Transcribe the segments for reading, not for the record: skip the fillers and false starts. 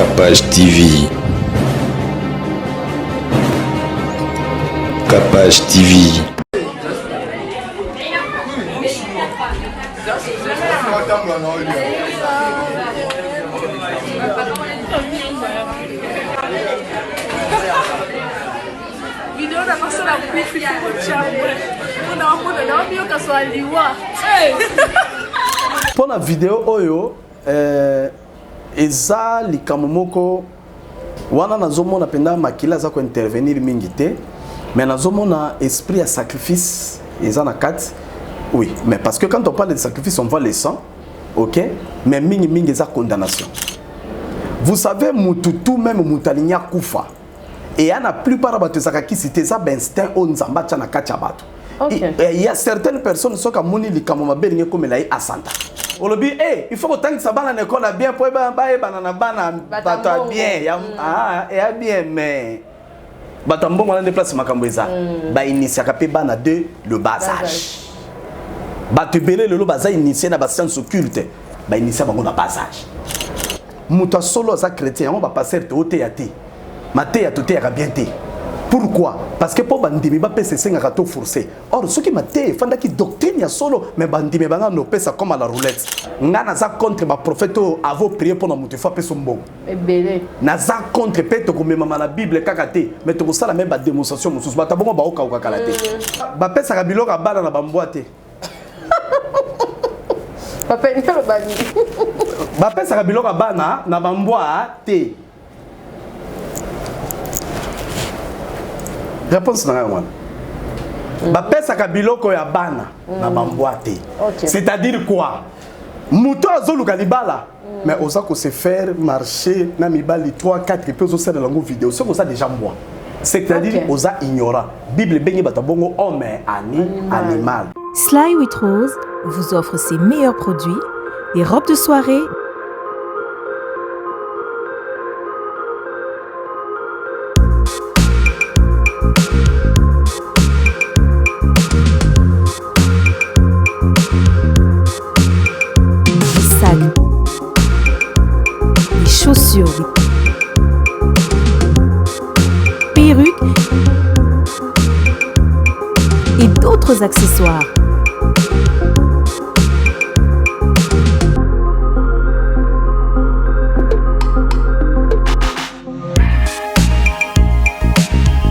Capage TV. Capage TV. Pour la vidéo oyo eza likambo moko wana nazomona penda makila za ko intervenir mingi te mais nazomona esprit ya sacrifice eza na kati. Oui, mais parce que quand on parle de sacrifice on voit le sang, OK, mais mingi mingi eza condamnation. Vous savez mututu même mutalinya kufa et y a la plupart de sakaki c'était ça instinct on nzamba tcha na kati ya bato. Okay. Il y a certaines personnes qui sont comme moni likambo mabelinge comme la asanta. Olobi il faut que tant que ça bana l'école a bien pour ba banana bana bato bien ya bien mais batambo on déplace makambo eza ba initiaka pe bana de le bas âge. Bato belé le baza initié na ba science occulte ba initié bango na bas âge. Muta solo za chrétien on va passer te ote ya te. Maté ya tote ya bien te. Pourquoi? Parce que pour bandimi ba pese senga rato forcé. Or ce qui m'a fait fanda ki doctrine ya solo mais bandimi banga no pesa comme à la roulette. Ngana za contre ba prophète avo prier pour na mutu fa peso mbongo. Ebele. Na za contre pe to ko mema la Bible kakate mais to ko sala même ba démonstration mususu ba tabongo ba oka oka kalate. Ba pesa ka biloko bana na bamboate. Papa ni lo bani. Ba pesa ka biloko bana na bamboate. Réponse na moi. Ba pesa ka biloko ya bana na bamboate. C'est-à-dire quoi? Muto azoluka libala. Mais osa ko se faire marcher na mibali 3 4 peu osa de lango vidéo. C'est ça déjà moi. C'est-à-dire osa ignorant. Bible bengi batabongo homme animal. Sly with Rose vous offre ses meilleurs produits, les robes de soirée, les sacs, les chaussures, les perruques et d'autres accessoires.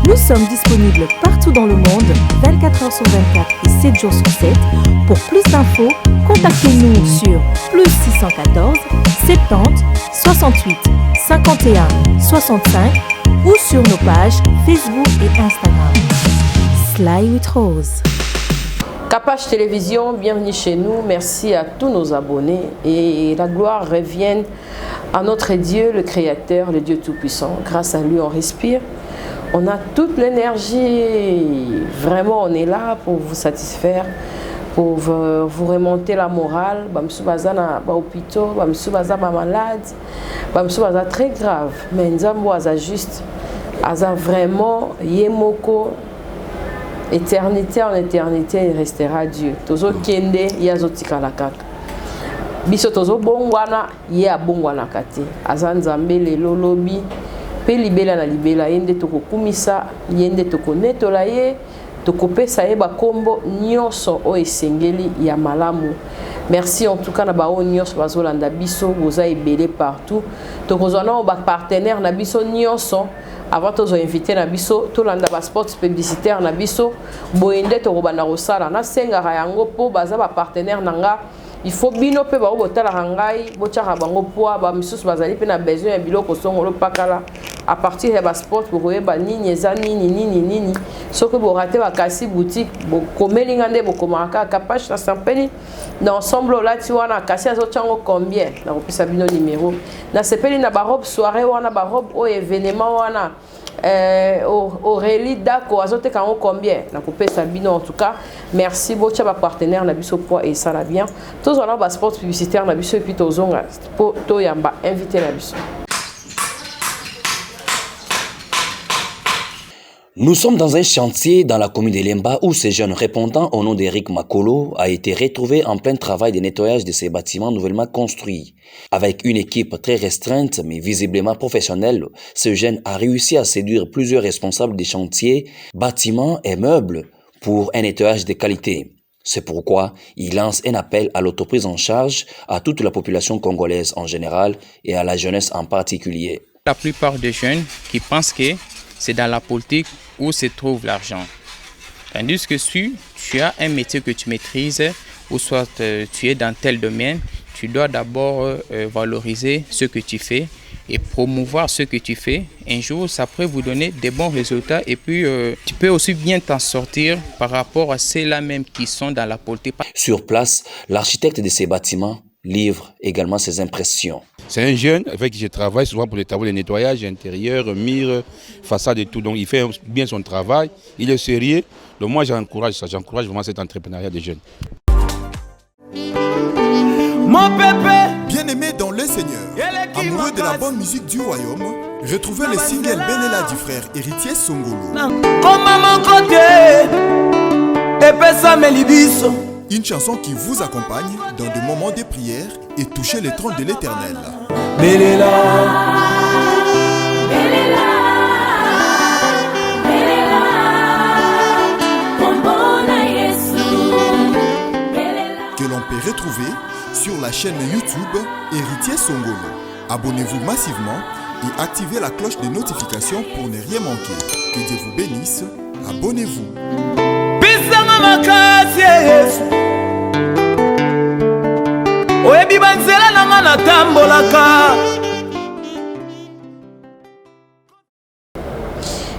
Nous sommes disponibles partout dans le monde, 24 heures sur 24 et 7 jours sur 7. Pour plus d'infos, contactez-nous sur +614 70 68 51 65 ou sur nos pages Facebook et Instagram. Sly with Rose. Capage Télévision, bienvenue chez nous. Merci à tous nos abonnés et la gloire revienne à notre Dieu, le Créateur, le Dieu Tout-Puissant. Grâce à lui, on respire. On a toute l'énergie, vraiment on est là pour vous satisfaire, pour vous remonter la morale. Bamsou baza na ba hôpitaux, bamsou baza ba malade, bamsou baza très grave. Mais nzambo aza juste, aza vraiment yemoko, éternité en éternité il restera Dieu. Tozo kende yazo tikala kaka. Biso tozo bongwana ye abongwana kate. Aza nzambe lelo lobi. Pe libela na libela yende toko kumisa yende toko netola ye toko pesa ye ba kombo nyonso o esengeli ya malamu. Merci en tout cas na ba o nyonso bazolanda biso boza ebele partout toko zona ba partenaire na biso nyonso avant tozo inviter na biso to landa ba spots publicitaire na biso boyende toko bana rosala na senga yango po baza ba partenaire nanga. Il faut bino pe ba botala rangai bochaka bango poa ba misusu bazali pe na besoin ya biloko songolo pakala à partir de ba sport pour ba nini eza nini soko bo raté ba kasi boutique bo komelinga nde bo komaka Capage na sampeli na ensemble là tu wana kasi azo chango combien na kopisa bino numéro na sepeli na ba robe soirée wana ba robe o événement wana Aurélie Dako azote kango combien na kopesa bino en tout cas merci beaucoup ba partenaire na biso poids et ça la bien tous on a ba sport publicitaire na biso et puis tozonga po to yamba invité na biso. Nous sommes dans un chantier dans la commune de Lemba où ce jeune répondant au nom d'Eric Makolo a été retrouvé en plein travail de nettoyage de ces bâtiments nouvellement construits. Avec une équipe très restreinte mais visiblement professionnelle, ce jeune a réussi à séduire plusieurs responsables des chantiers, bâtiments et meubles pour un nettoyage de qualité. C'est pourquoi il lance un appel à l'autoprise en charge à toute la population congolaise en général et à la jeunesse en particulier. La plupart des jeunes qui pensent que c'est dans la politique où se trouve l'argent. Tandis que si tu as un métier que tu maîtrises, ou soit tu es dans tel domaine, tu dois d'abord valoriser ce que tu fais et promouvoir ce que tu fais. Un jour, ça pourrait vous donner des bons résultats et puis tu peux aussi bien t'en sortir par rapport à ceux-là même qui sont dans la politique. Sur place, l'architecte de ces bâtiments livre également ses impressions. C'est un jeune avec qui je travaille souvent pour les travaux de nettoyage intérieur, murs, façade et tout. Donc il fait bien son travail, il est sérieux. Donc moi j'encourage ça, j'encourage vraiment cet entrepreneuriat des jeunes. Mon pépé, bien-aimé dans le Seigneur, amoureux de la bonne musique du royaume, retrouvez le single Benela du frère Héritier Songolo. comme à mon côté, épée ça me libiso. Une chanson qui vous accompagne dans des moments de prière et toucher les trônes de l'Éternel. Belela, que l'on peut retrouver sur la chaîne YouTube Héritier Songolo. Abonnez-vous massivement et activez la cloche de notification pour ne rien manquer. Que Dieu vous bénisse. Abonnez-vous. pisanga makasi Yesu. Oyebi banzela nanga natambolaka.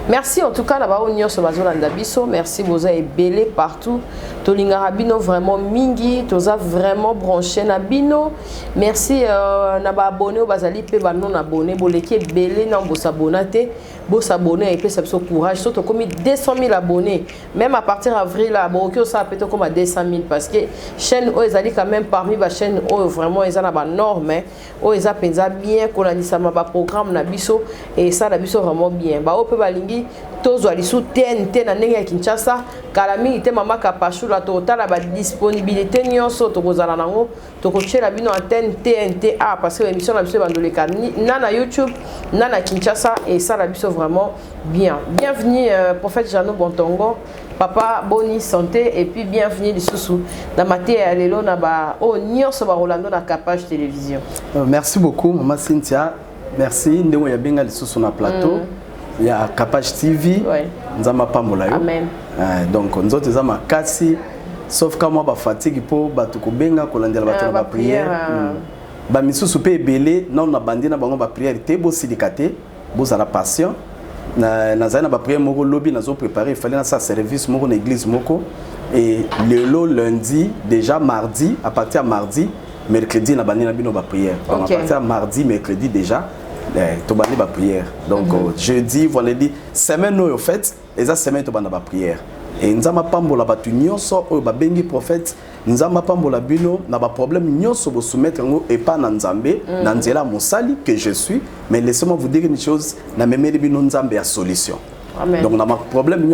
Merci en tout cas là-bas au Nyos Bazolanda Biso. Merci Boza et Belé partout. Tolinga Rabino vraiment mingi, toza vraiment branché na bino. Merci na ba abonné au bazali pe ba non abonné boleki Belé na bo s'abonner, bo s'abonner et puis ça besoin courage. Surtout comme 200 000 abonnés. Même à partir avril là, bon que ça peut-être comme à 200 000 parce que chaîne o ezali quand même parmi ba chaîne o vraiment ils na ba norme, o eza penza bien qu'on a dit ça ma ba programme na biso et ça na biso vraiment bien. Ba o pe balingi tozo ali sous TNT na ndenge ya Kinshasa kala mingi te mama kapachu la totala ba disponibilité nyonso to kozala nango to kochela bino antenne TNT A parce que l'émission na biso bandoleka na YouTube na Kinshasa et ça la biso vraiment bien. Bienvenue prophète Jeannot Bontongo, papa boni santé et puis bienvenue lisusu na maté ya lelo na ba o nyonso ba Rolando na Capage télévision. Merci beaucoup maman Cynthia. Merci ndemo ya benga lisusu na plateau. Il y a Capage TV, Nzama Pamolayo. Amen. Donc, nous autres, Nzama Kassi, sauf quand moi, je fatigue pour Batuko Benga, Kolandela Batuko ba prière. Ba misu soupé belé, non, na bandina bango ba prière, te bo silikate, bo za la passion. Na zana ba prière moko lobby, na zo préparer, il fallait na sa service moko na église moko. Et le lundi, déjà mardi, à partir de mardi, mercredi, na bandina bino ba prière. Donc, à partir de mardi, mercredi déjà. Tobandi ba prière. Donc jeudi, vendredi, semaine au fait, et ça semaine tobanda ba prière. Et nzama pambola batu nyonso o ba bengi prophète, nzama pambola bino na ba problème nyonso bo soumettre ngo et pas na nzambe, na nzela mosali que je suis, mais laissez-moi vous dire une chose, na memeli bino nzambe ya solution. Amen. Donc, dans ma problème,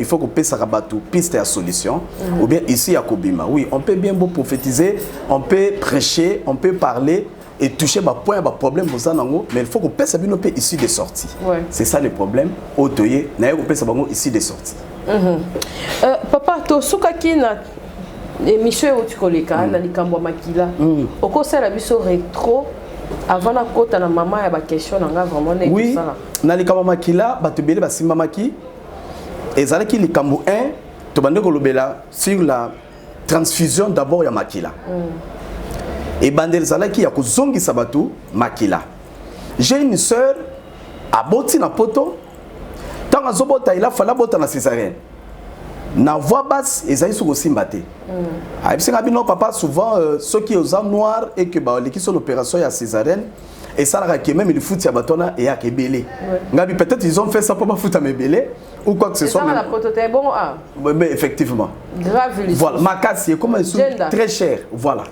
il faut qu'on puisse rabattre piste à solution. Ou bien ici à Kobima. Oui, on peut bien beau prophétiser, on peut prêcher, on peut parler et toucher ma point, ma problème, mais il faut qu'on puisse savoir ici des sorties. Ouais. C'est ça le problème. Otoye, on peut savoir ici des sorties. Papa, to soukaki na émission où tu colles na likambo makila. Oko sala biso rétro. Avant la côte, na maman ya ba question nga vraiment né. Oui. Na likambo makila, ba tebele ba simba maki. Ezala ki likambo 1, to bande ko lobela sur la transfusion d'abord ya makila. Et bandel zala ki ya ko zongi sabatu makila. J'ai une sœur à boti na poto. Tant azobota il a fala bota na césarienne. Na voix basse ezali soko simbate. Aïbsenga bino papa souvent ceux qui aux âmes noires et que ba qui sont l'opération ya césarienne et ça la qui même il fout ya batona et ya kebele. Ngabi peut-être ils ont fait ça pour pas foutre à belé ou quoi que ce soit. Ça la prototype bon ah. Mais effectivement. Grave. Voilà, ma casse comme ils sont très cher, voilà.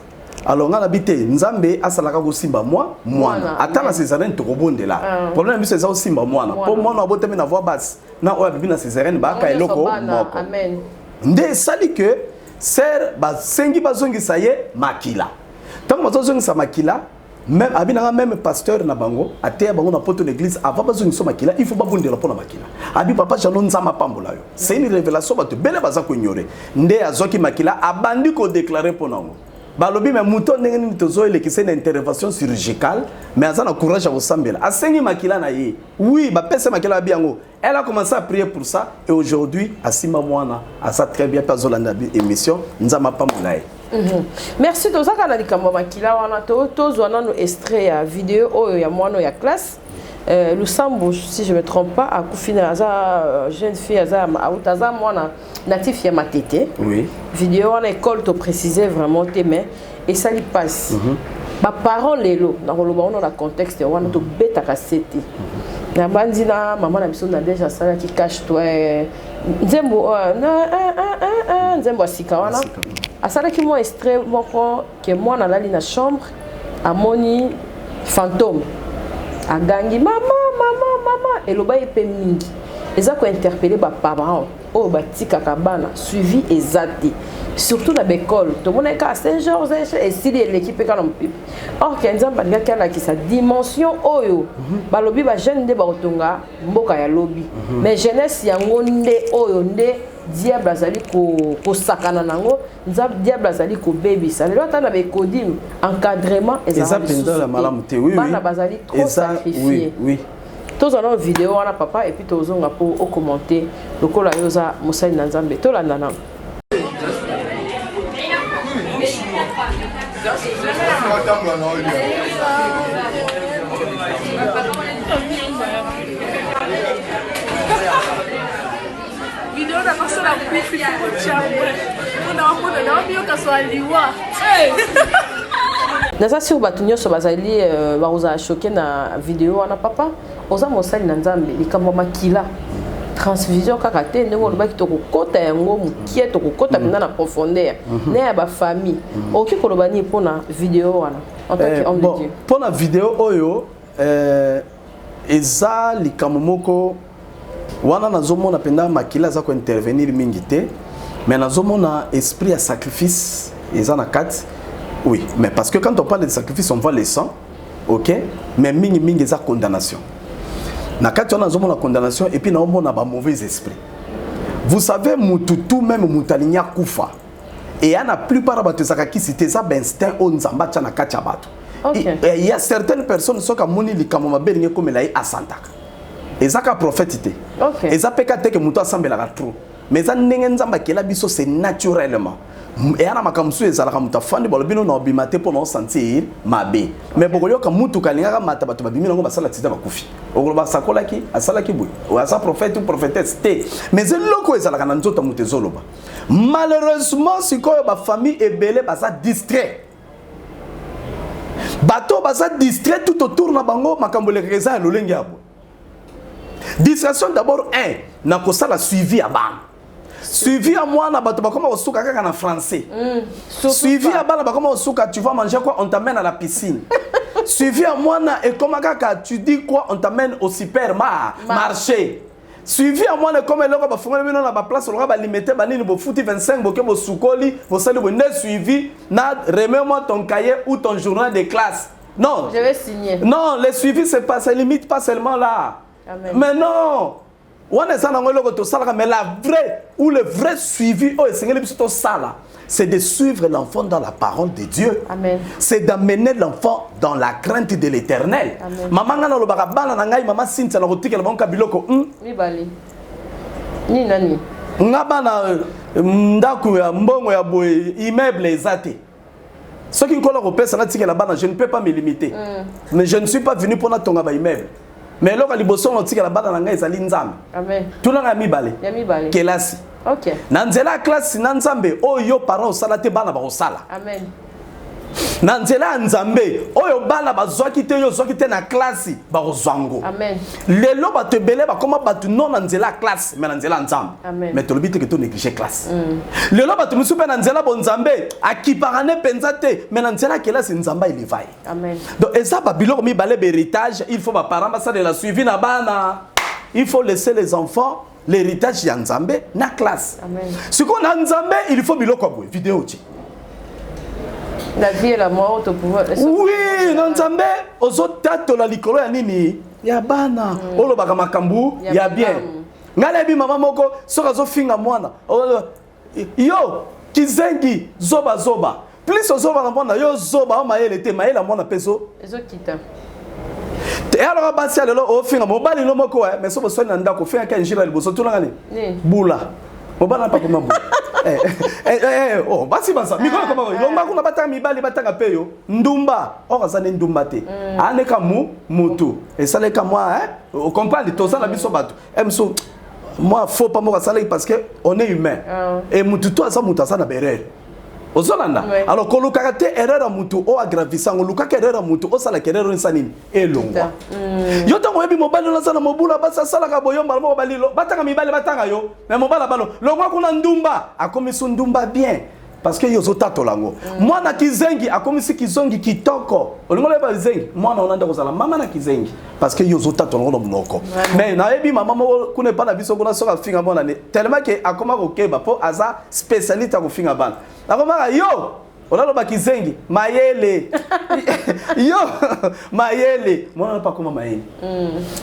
alors on a habité nzambe asalaka ko simba mwana atana césarienne to kobondela problème biso eza simba mwana pour mwana abotami na voix basse na oya bibi na césarienne ba ka eloko moko amen nde sali que ser ba sengi bazongisa ye makila tant bazongisa makila même abinanga même pasteur na bango ateya bango na poto l'église avant bazongisa makila il faut babondela pona makila abi papa jano nzama pambola yo c'est une révélation bato bele baza ko ignorer nde azoki makila abandi ko déclarer ponango balobi mais mouton ndenge tozo elekisa une intervention chirurgicale mais azana courage à osambela asengi makila na ye oui ba pesa makila biango elle a commencé à prier pour ça et aujourd'hui asima mwana asa très bien pas zolanda émission nzama pambola ye. Merci tozaka na likambo makila wana tozwana no extrait ya vidéo oyo ya mwana ya classe Lusambo, si je ne me trompe pas, à Koufina, jeune fille, à mwana natif ya matete. Oui. Vidéo en école, tu précisais vraiment tes mains et ça lui passe. Mes parents lelo, dans le contexte, on a tout bête à casseter. Na bandina, maman na biso na déjà ça qui cache toi. Nzembo nzembo sika wana. Asala ki mo extrait moko que moi na lali na chambre à moni fantôme. Agangi maman et le bail est mingi. Ils ont interpellé les parents. Oh batika kabana suivi exact. Surtout dans l'école. Tout le monde est à Saint-Georges et si l'équipe est comme pipe. Or Kenza banga kala qui sa dimension oyo. Ba lobby ba jeune de barotonga mboka ya lobby. Mais jeunesse yango nde oyo nde diable azali ko sakana nango nzab diable azali ko baby ça le tata be kodim encadrement ezali la malamu te oui bana bazali trop sacrifié oui tous en vidéo wana papa et puis tozonga pour commenter lokola yoza mosali na nzambe to landana video na pasala kufi kwa chambre ona bio kaswaliwa naza sur batunyo so bazali baroza choqué na vidéo wana papa oza mosali na nzambe likambo makila transfusion kaka te ndenge olobaki tokokota yango mokie tokokota mpenza na profondeur ne ya bafamille okoki koloba nini mpona vidéo wana en tant que homme de Dieu mpona vidéo oyo eza likambo moko wana nazomona mpenza makila aza kointervenir mingi te mais nazomona esprit ya sacrifice eza na kati oui mais parce que quand on parle de sacrifice on voit le sang ok mais mingi eza condamnation na kati wana nazomona condamnation et puis naomona ba mauvais esprit vous savez mututu même mutalinya kufa et ya na plupart bato ezaka kisi te eza b'instinct o nzamba tia na kati ya bato il y a certaines personnes soka moni likambo mabe linge komela ye asantaka ezaka prophète te eza peka te ke mutu asambelaka trop mais eza ndenge nzamba kela biso c'est naturellement et ana makamsu ezalaka mutu afandi balobi no na obima te mpona osentir mabe mais bokoyoka mutu kalingaka mata bato babimi nango basala tita bakufi okoloba asakolaki asalaki boye asa prophète ou prophétesse te mais eloko ezalaka na nzoto mutu ezoloba malheureusement sikoyo bafamille ebele baza distrait bato baza distrait tout autour na bango makambo elekaka eza ya lolenge ya boye distraction d'abord na kosala suivi ya bana suivi à moi na bato bakoma osuka kaka na français suivi à bana bakoma osuka tu vas manger quoi on t'amène à la piscine suivi à moi na et comme kaka tu dis quoi on t'amène au supermarché suivi à moi na comme eloko ba fongole bino na ba place olga ba limiter ba nini bo futi 25 boke bo sukoli bo sali bo ne suivi na remets-moi ton cahier ou ton journal de classe non je vais signer non les suivis c'est pas ça limite pas seulement là. Amen. Mais non, mais la vraie ou le vrai suivi, c'est de suivre l'enfant dans la parole de Dieu. C'est d'amener l'enfant dans la crainte de l'Éternel. Maman ngana lo bakabana na ngai mama Cynthia na rotika la banka biloko. Ni bali. Ni nani? Ngabana ndaku ya mbongo ya boy immeuble ezate. Ce qui nkola kopesa na tika la bana, je ne peux pas me limiter. Mais je ne suis pas venu pour na tonga ba immeuble. Mais lorsque les bossons ont tiré la balle dans la nzambe amen tout le monde a mis balé kelasi ok na nzela classe na nzambe oh yo parents sala te bana ba sala amen na nzela nzambe oyo bana bazwaki te yo zwaki te na classe ba kozwango. Amen. Lelo bato belé ba koma bato non na nzela classe mais na nzela nzambe. Amen. Mais to lobite que to négliger classe. Lelo bato musu pe na nzela bon nzambe akiparane penza te mais na nzela classe nzamba il vai. Amen. Donc et ça ba biloko mi balé héritage, il faut ba parents ba ça de la suivi na bana. Il faut laisser les enfants l'héritage ya nzambe na classe. Amen. Ce qu'on a nzambe, il faut biloko boy vidéo ti. La vie et la mort au pouvoir. Oui, non nzambe ozo tato la likolo ya nini ya bana. Olo baka makambu ya bien. Ngala bi mama moko soka zo finga mwana. Yo kizengi zoba zoba. Plus ozoba na mwana yo zoba o mayele te mayela mwana peso. Ezo kita. Et alors basi alelo o finga mobali no moko mais so bosoni na ndako finga ka njira liboso tuna ngani. Bula. Mobala pa kuma bula. Oh basi basa mikolo koma longa kuna batanga mibali batanga peyo ndumba okazane ndumba te aneka mutu esaleka moi on comprend to ça na biso bato emso moi faut pas moi ça parce que on est humain et mutu to ça mutu ça na berere ozolanda alors ko luka te erreur mutu o agravisa ngo luka erreur mutu o sala erreur insanini elongwa yo tango yebi mobali na sana mobula basa sala ka boyomba mo balilo batanga mibali batanga yo mais mobala balo longwa kuna ndumba akomisi ndumba bien parce que yo zotato lango mwana kizengi akomisi kizongi kitoko olingole ba zengi mwana onanda kozala mama na kizengi parce que yo zotato lango monoko mais na yebi mama mo kuna pa na biso kuna soka finga mwana ne tellement que akoma ko keba po aza spécialiste ko finga bana akoma yo olalo ba kizengi mayele yo mayele mwana pas comme mayele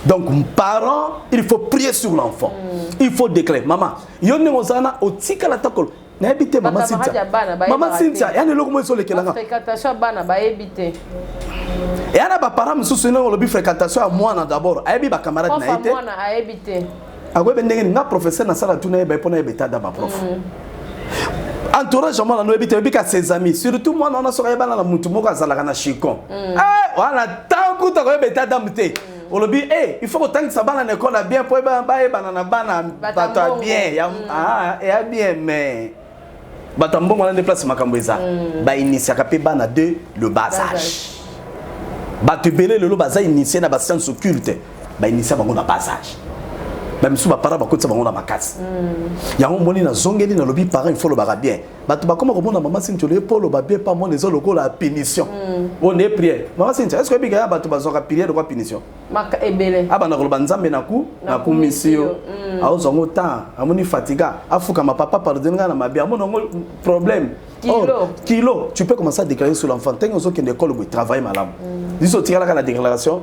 donc parent il faut prier sur l'enfant il faut déclarer maman yo ngozana otika la takolo na habité maman Cynthia maman Cynthia yani loko mo solo kelanga fréquentation bana ba habité et ana ba parents mususu na lobi fréquentation à moi d'abord ayebi ba camarade na été moi na habité agwe bendenge nga professeur na sala tuna ba pona beta da ba prof entourage moi na habité bika ses amis surtout moi na soka yebana na mutu moko azalaka na chicon wala tanku to ko beta da mute olobi il faut que tant ça bana na école bien pour ba na bana bato bien ya bien mais Batambo on a déplacé Makamboisa. Ba initiaka pe bana de le bas âge. Ba tebele le bas âge initié na ba science occulte. Ba initié bango na bas âge. Même sous ba para ba kotsa bango na makasi. Ya on moni na zongeli na lobi parent il faut le bara bien. Ba to ba comment répondre maman Cynthia le pour le ba bien pas mon les autres la punition. On est prière. Maman Cynthia est-ce que biga ba to ba zoka prière de quoi punition? Maka ebele. Aba na koloba nzambe na ku mission. A ozongo temps amoni fatiga afuka ma papa pardonner na mabia mon problème kilo tu peux commencer à déclarer sur l'enfant tant aux autres école où travailler malam dis au tirer la déclaration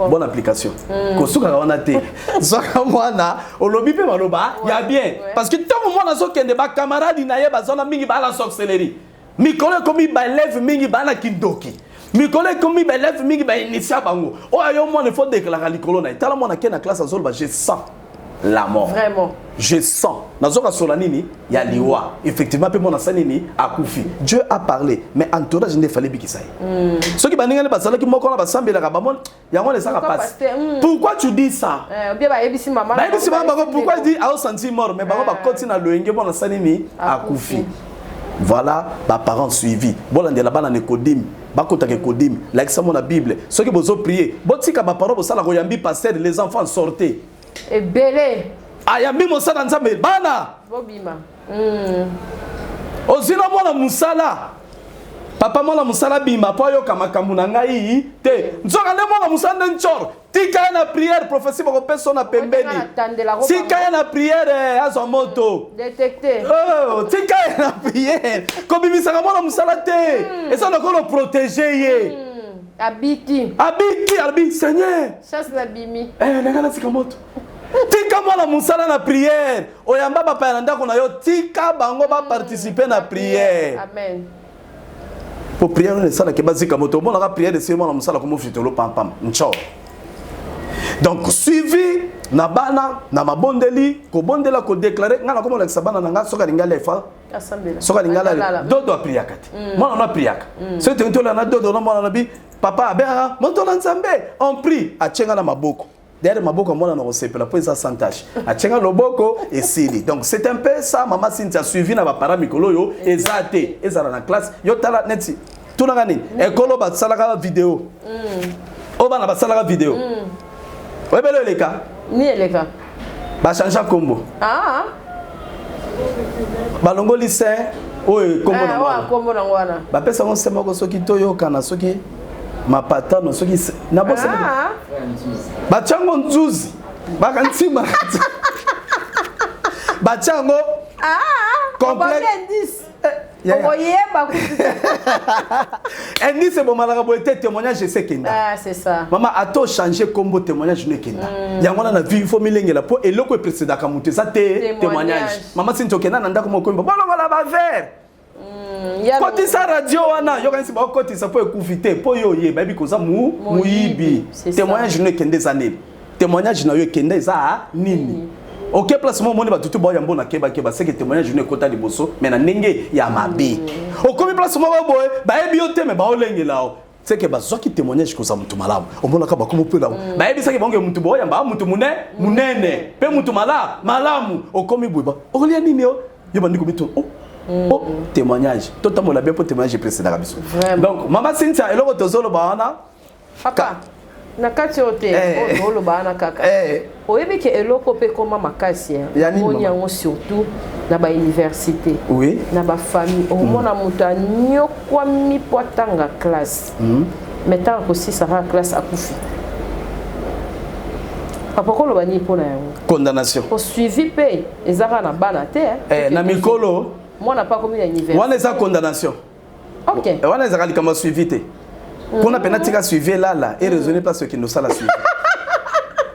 bonne application ko suka wana te soka mwana olobi pe maloba ya bien parce que tant mwana sokende ba camarade na ye bazona mingi ba la sorcellerie mikolo komi ba élève mingi ba na kindoki mikolo komi ba élève mingi ba initia bango o ayo mwana faut déclarer likolo na tala mwana ke na classe azol ba je sens la mort. Vraiment. Je sens. Nazoka solanini ya liwa. Effectivement, pe mon asanini a koufi. Dieu a parlé, mais entourage ne fallait pas qu'il s'aille. Ceux qui baningent les basala qui moko na basambe la kabamon, yango les saka passe. Pourquoi tu dis ça? Bien ba yebisi maman. Ba yebisi maman pourquoi tu dis a senti mort mais ba continue na loenge mon asanini a koufi. Voilà, ba parents suivis. Bolande la bana ne kodim. Bakota ke kodim. Like ça mon la Bible. Ceux qui bozo prier. Botika ba parole bosala koyambi passer les enfants sortez. Et belé. Ayambi mosala nzambe bana. Bobima. Ozina mwana musala. Papa mwana musala bima po yo kamakambu na ngai te. Nzoka le mwana musala nchor. Tika na prière prophétie bako personne na pembeni. Tika na prière azo moto. Détecté. Oh, tika na prière. Ko bimisa mwana musala te. Et ça na ko le protéger ye. Abiti. Abiti, Seigneur. Chasse la bimi. Nagala sikamoto. Tika mwana musala na prière. Oyamba papa yanda kona yo tika bango ba participer na prière. Amen. Pour prière on sala ke bazika moto bon la prière de seulement na musala comme fitolo pam pam. Ncho. Donc suivi na bana na mabondeli ko bondela ko déclarer ngana comme la sabana nga soka lingala fa. Soka lingala dodo a priaka. Mwana na priaka. C'est tout là na dodo na mwana na bi papa ben montona nzambe on prie a chenga na maboko. Derrière maboko mwana na osepela pour ça santage. A chenga loboko et sili. Donc c'est un peu ça maman Cynthia suivi na ba para mikolo yo ezate ezala na classe yo tala neti tout na ngani ekolo ba salaka vidéo o bana ba salaka vidéo ouais belo leka ni eleka ba changer combo balongo lycée oye kombo na wa kombo na wana ba pesa on sema ko soki toyo kana soki mapatano soki na bosse ba chango nzuzi ba kantima ba chango complexe indice bon malaka bo était témoignage c'est kenda c'est ça maman a to changer combo témoignage ne kenda yango na vie faut milengela po eloko précédent ka muté ça témoignage maman sinto kenda na ndako moko bolongo la ba ver koti sa radio wana yo kanisi ba koti sa po ekufite po yo ye ba bi koza muibi témoignage ne kenda zaneli témoignage na yo kenda za nini OK place mo moni ba tutu boya mbona keba c'est que témoignage ne kota liboso mais na ndenge ya mabe okomi place mo boye ba ebi ote me ba olengela o c'est que ba zoki témoignage ko za mutu malamu omona ka ba komo pela ba ebi saki bonge mutu boya ba mutu munene pe mutu malamu okomi buba olia nini yo yo bandiko bitu témoignage totamola bien pour témoignage précédent biso donc mama Cynthia eloko tozolo ba wana papa na kati ote olo bana kaka oyebi ke eloko pe koma makasi moni yango surtout na ba université oui na ba famille au mona muta nyokwa mi potanga classe mettant aussi ça va classe akufi papa ko lo bani pona yango condamnation au suivi pe ezaka na bana te na mikolo mona pas comme université wana eza condamnation OK wana eza kali kama suivi te pour na penati ka suivi là et raisonner pas ce qui nous sala suivi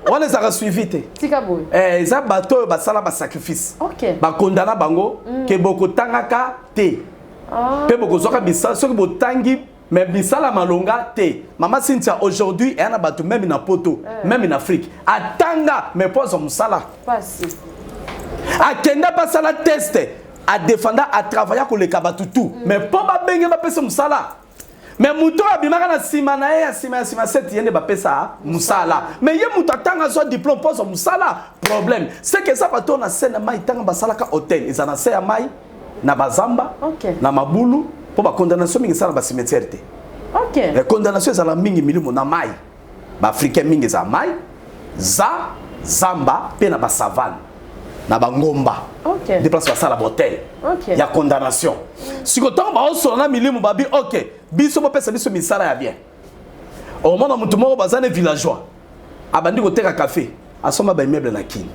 on les a suivi te tika boy eza bato ba sala ba sacrifice OK ba condamna bango ke boko tangaka te pe boko zoka bisa soki botangi mais bisala malonga te mama Cynthia aujourd'hui et na bato même na poto même en Afrique atanga mais pose musala passé akenda pas sala test a défendre à travailler ko le kabatu tout mais pas ba benga ba pesa musala mais muto abimaka na sima na ya sima set yende ba pesa musala mais ye muto tanga so diplôme pose musala problème c'est que ça bato na scène mai tanga basala ka hôtel ezana se ya mai na bazamba na mabulu po ba condamnation mingi sala ba cimetière te OK la condamnation ezala mingi milimo na mai ba africain mingi za mai zamba pe na ba savane na bangomba déplace pas ça la bouteille il y a condamnation si autant ba on na milimu babi OK biso bo pesa biso misala ya bien au moment mutu moko bazane villageois abandi ko teka café asoma ba immeuble na kini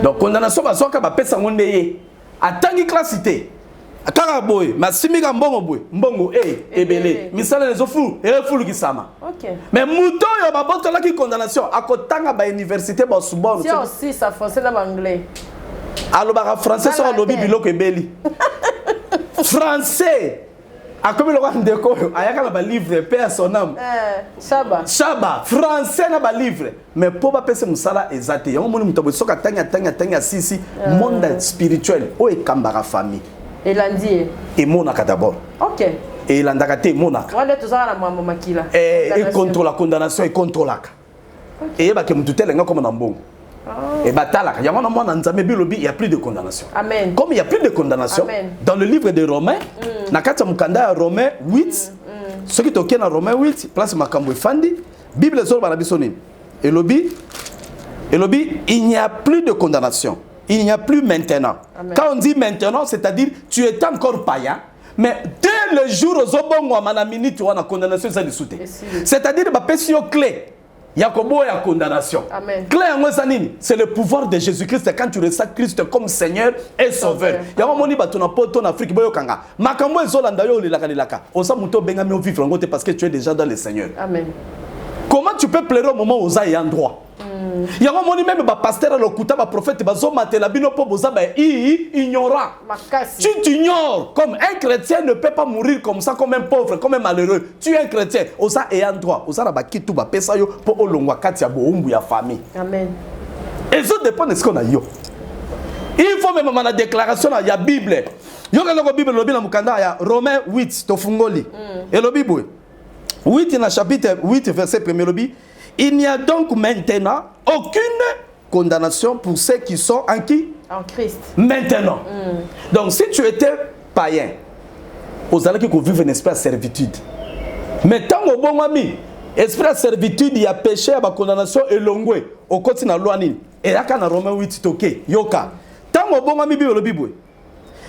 donc condamnation ba soka ba pesa ngonde ye atangi classité akara boy masimika mbongo ebele misala les ofulu fulu kisama mais muto yo ba botola ki condamnation akotanga ba université ba subon c'est aussi ça français na anglais alobaka français sur lobby biloko ebeli français akomi lokwa ndeko ayaka na ba livre pe son âme shaba français na ba livre mais po ba pese musala ezate yango moni muto bosoka tanga sisi monde spirituel o ekambaka famille elandi emonaka d'abord OK et elandaka te emonaka wale tozala na mama makila et contrôle la condamnation et contrôlaka et ba ke mutu telenga comme na mbongo et batalaka yango na mwana nzambe bilobi il y a plus de condamnation amen comme il y a plus de condamnation dans le livre de Romains na kati ya mukanda Romains 8 ce qui toke na Romains 8 place makambo efandi bible zo bana biso nini elobi il n'y a plus de condamnation il n'y a plus maintenant quand on dit maintenant c'est-à-dire tu es encore païen mais dès le jour aux obongo mana minute wana condamnation ça dissoute c'est-à-dire ba pesi yo clé Yakobo ya condamnation. Clé en zanini, c'est le pouvoir de Jésus-Christ quand tu reçois Christ comme Seigneur et Sauveur. Yamo moni batuna poto na Afrique boyo kanga. Makambo ezolanda yo lilaka. Osa muto benga mi vivre ngote parce que tu es déjà dans le Seigneur. Amen. Comment tu peux pleurer au moment où ça est en droit? Yango moni même ba pasteur lokuta ba prophète ba zo matela bino po boza ba ignorant. Tu t'ignores comme un chrétien ne peut pas mourir comme ça comme un pauvre comme un malheureux. Tu es un chrétien, oza est en droit. Oza na ba kitu ba pesa yo po olongwa kati ya boumbu ya famille. Amen. Et ça dépend de ce qu'on a yo. Il faut même la déclaration il y a Bible. Yo ka Bible lobi na mukanda ya Romains 8 to fungoli. Et lobi boy. 8 dans chapitre 8 verset 1 lobi. Il n'y a donc maintenant aucune condamnation pour ceux qui sont en qui? En Christ. Maintenant. Donc si tu étais païen, aux allez qui vivent une espèce de servitude. Mais tant au bon ami, esprit de servitude, il y a péché, il y a condamnation et l'ongwe. Au côté de la loi, et là, quand on a Romain 8, toké, yoka. Tant au bon ami, le bibou.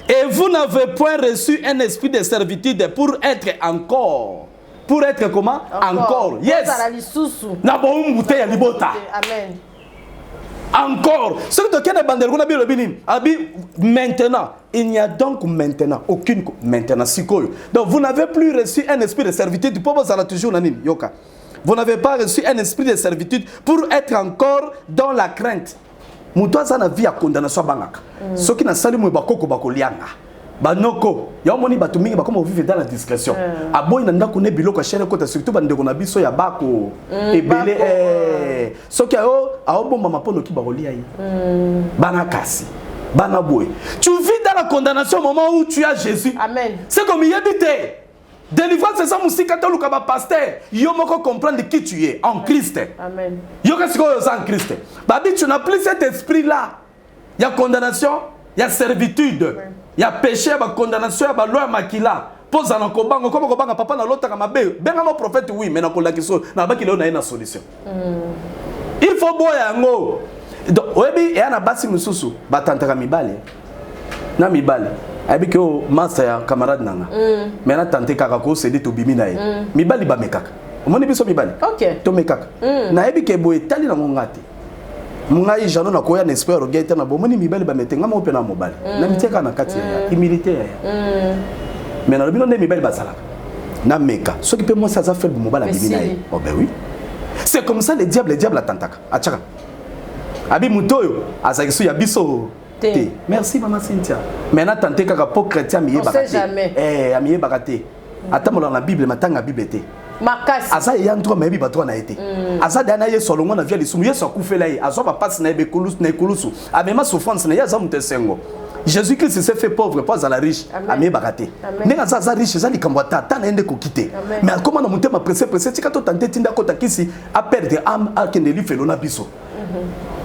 Et vous n'avez point reçu un esprit de servitude pour être encore. Pour être comment? Encore. Yes. Na bon bouteille à libota. Amen. Encore. Ce que tu as maintenant, il n'y a donc maintenant aucune maintenant. Donc vous n'avez plus reçu un esprit de servitude pour vous toujours yoka. Vous n'avez pas reçu un esprit de servitude pour être encore dans la crainte. Muto azana vie à condamnation bangaka. Ce qui n'a sali mu bakoko bakolianga. Banoko, ya moni batu mingi bakoma vivre dans la discrétion. Aboy na ndako ne biloko chere kota surtout bandeko na biso ya bako ebele ce qui a bomba mapono ki bakolia yi. Bana kasi. Bana boy. Tu vis dans la condamnation au moment où tu as Jésus. Amen. C'est comme il habite. Délivrance c'est ça musika to luka ba pasteur. Yo moko comprendre qui tu es en Christ. Amen. Yo qu'est-ce que c'est en Christ? Babi tu n'as plus cet esprit là. Il y a condamnation, il y a servitude. Il y a péché, il y a condamnation, il y a loi makila. Pose en kobango, comme kobanga papa na lota kama be. Ben no prophète oui, mais na kolakiso na ba kilo na une solution. Il faut boya ngo. Donc oyebi e ana basi mususu batantaka mibale. Na mibale. Abi ke o master ya camarade nanga. Mais na tante kaka ko cédé to bimi na ye. Mibali ba mekaka. Omoni biso mibale. OK. To mekaka. Na ebi ke boye tali na ngongate. Mungai jano na koya n'espère regeta na bomoni mibali ba metenga mo pena mobali na miteka na kati ya humilité ya mais na lobino ne mibali bazala na meka ce qui peut moi ça fait mobali bimina oh ben oui c'est comme ça le diable atantaka achaka abi mutoyo azakisu ya biso te merci maman Cynthia mais na tante kaka po chrétien miye bakate amiye bakate atamola na bible matanga bible te Makasi. Asa yanto mebi batwa na été. Asa dana ye solongo na via lisumu yeso akufela ye azo ba passe na bekulusu na ekulusu. Amema souffrance na ya za mutesengo. Jésus-Christ s'est fait pauvre pas à la riche. Amiye bakate. Nenga za riche za likambo tata na ende ko quitter. Mais comment na mutema pressé tika to tante tinda ko takisi a perdre âme a kendeli felona biso.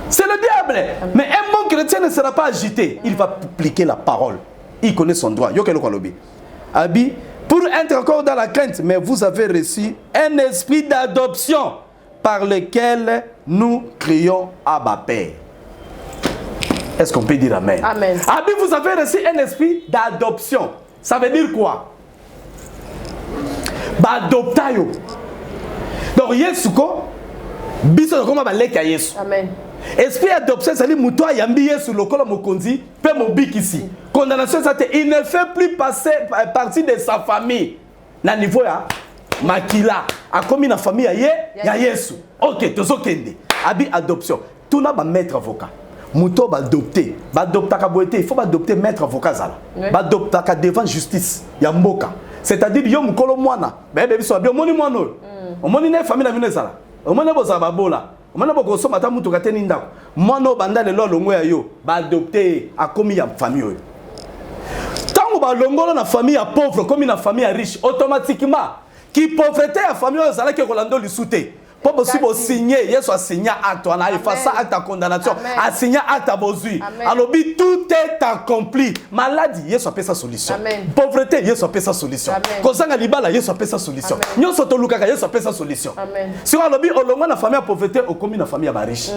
C'est le diable. Mais un bon chrétien ne sera pas agité, il va appliquer la parole. Il connaît son droit. Yo kelo ko lobi. Abi pour être encore dans la crainte, mais vous avez reçu un esprit d'adoption par lequel nous crions Abba Père. Est-ce qu'on peut dire Amen? Amen. Abi, vous avez reçu un esprit d'adoption. Ça veut dire quoi? Adoptayo. Donc, Yesuko, biso comme baleka Yesu. Amen. Esprit d'adoption, c'est-à-dire muto yambi Yesu lokolo mokonzi pe mobiki ici. Condamnation, il ne fait plus passer partie de sa famille. Na niveau ya makila, a commis na famille ya Yesu. OK, tozo kende. Abi adoption. Tout na ba maître avocat. Muto ba adopter, ba adoptaka boité, il faut ba adopter maître avocat zala. Ba adoptaka devant justice ya mboka. C'est-à-dire yo mukolo mwana, ba bébé so bien moni mwana. Omoni na famille na bino zala. Omoni bo za babola. Omona boko so mata mutu kateni ndako. Mwana banda le lolongo ya yo, ba adopter a commis ya famille yo. Tango ba longolo na famille ya pauvre comme na famille ya riche, automatiquement qui pauvreté ya famille yo zala ke kolando lisute. Pas possible de signer, Yesu a signé acte, on a effacé acte de condamnation, a signé acte à bozui. Alors tout est accompli. Maladie, Yesu a fait sa solution. Pauvreté, Yesu a fait sa solution. Kozanga libala, Yesu a fait sa solution. Nyoso to lukaka, Yesu a fait sa solution. Si on lobby au longo na famille à pauvreté, au commis na famille à riche.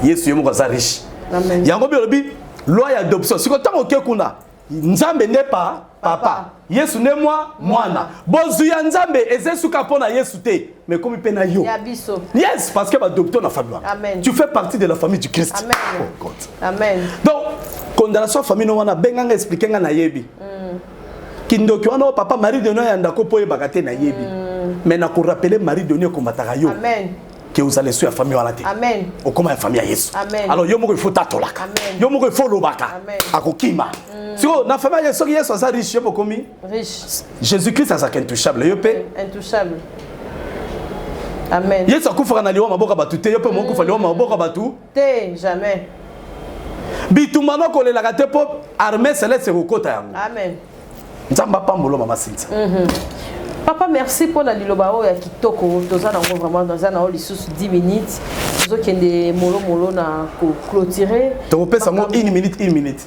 Yesu yemo za riche. Yango bi lobby loi d'adoption. Si ko tango ke kuna, Nzambe n'est pas papa. Yesu ne moi mwana. Bozuya Nzambe ezesuka pona Yesu te. Mais comme pena yo. Yes, parce que adopté na famille. Amen. Tu fais partie de la famille du Christ. Amen. Oh God. Amen. Donc condamnation famille no wana benganga expliquer nga na yebi. Kindoki wana papa mari de no ya ndako po yebakate na yebi. Mais na ko rappeler mari de no ko mataka yo. Amen. Que vous allez sur la famille wala te. Amen. O comment la famille Yesu. Amen. Alors yo moko il faut tatolaka. Amen. Yo moko il faut lobaka. Amen. Akokima. Si na famille Yesu Yesu sa riche yo komi. Riche. Jésus-Christ a sa intouchable yo pe. Intouchable. Amen. Yesu akufaka na liwa maboka batu te yo pe moko fa liwa maboka batu te jamais. Bitumano ko le la gate pop armée céleste kokota yango. Amen. Nzamba pambolo mama Cynthia. Papa, merci pour la liloba ya kitoko. Toza na vraiment dans un an lisusu 10 minutes. Tozo kende molo na clôturer. To pesa mo 1 minute 1 minute.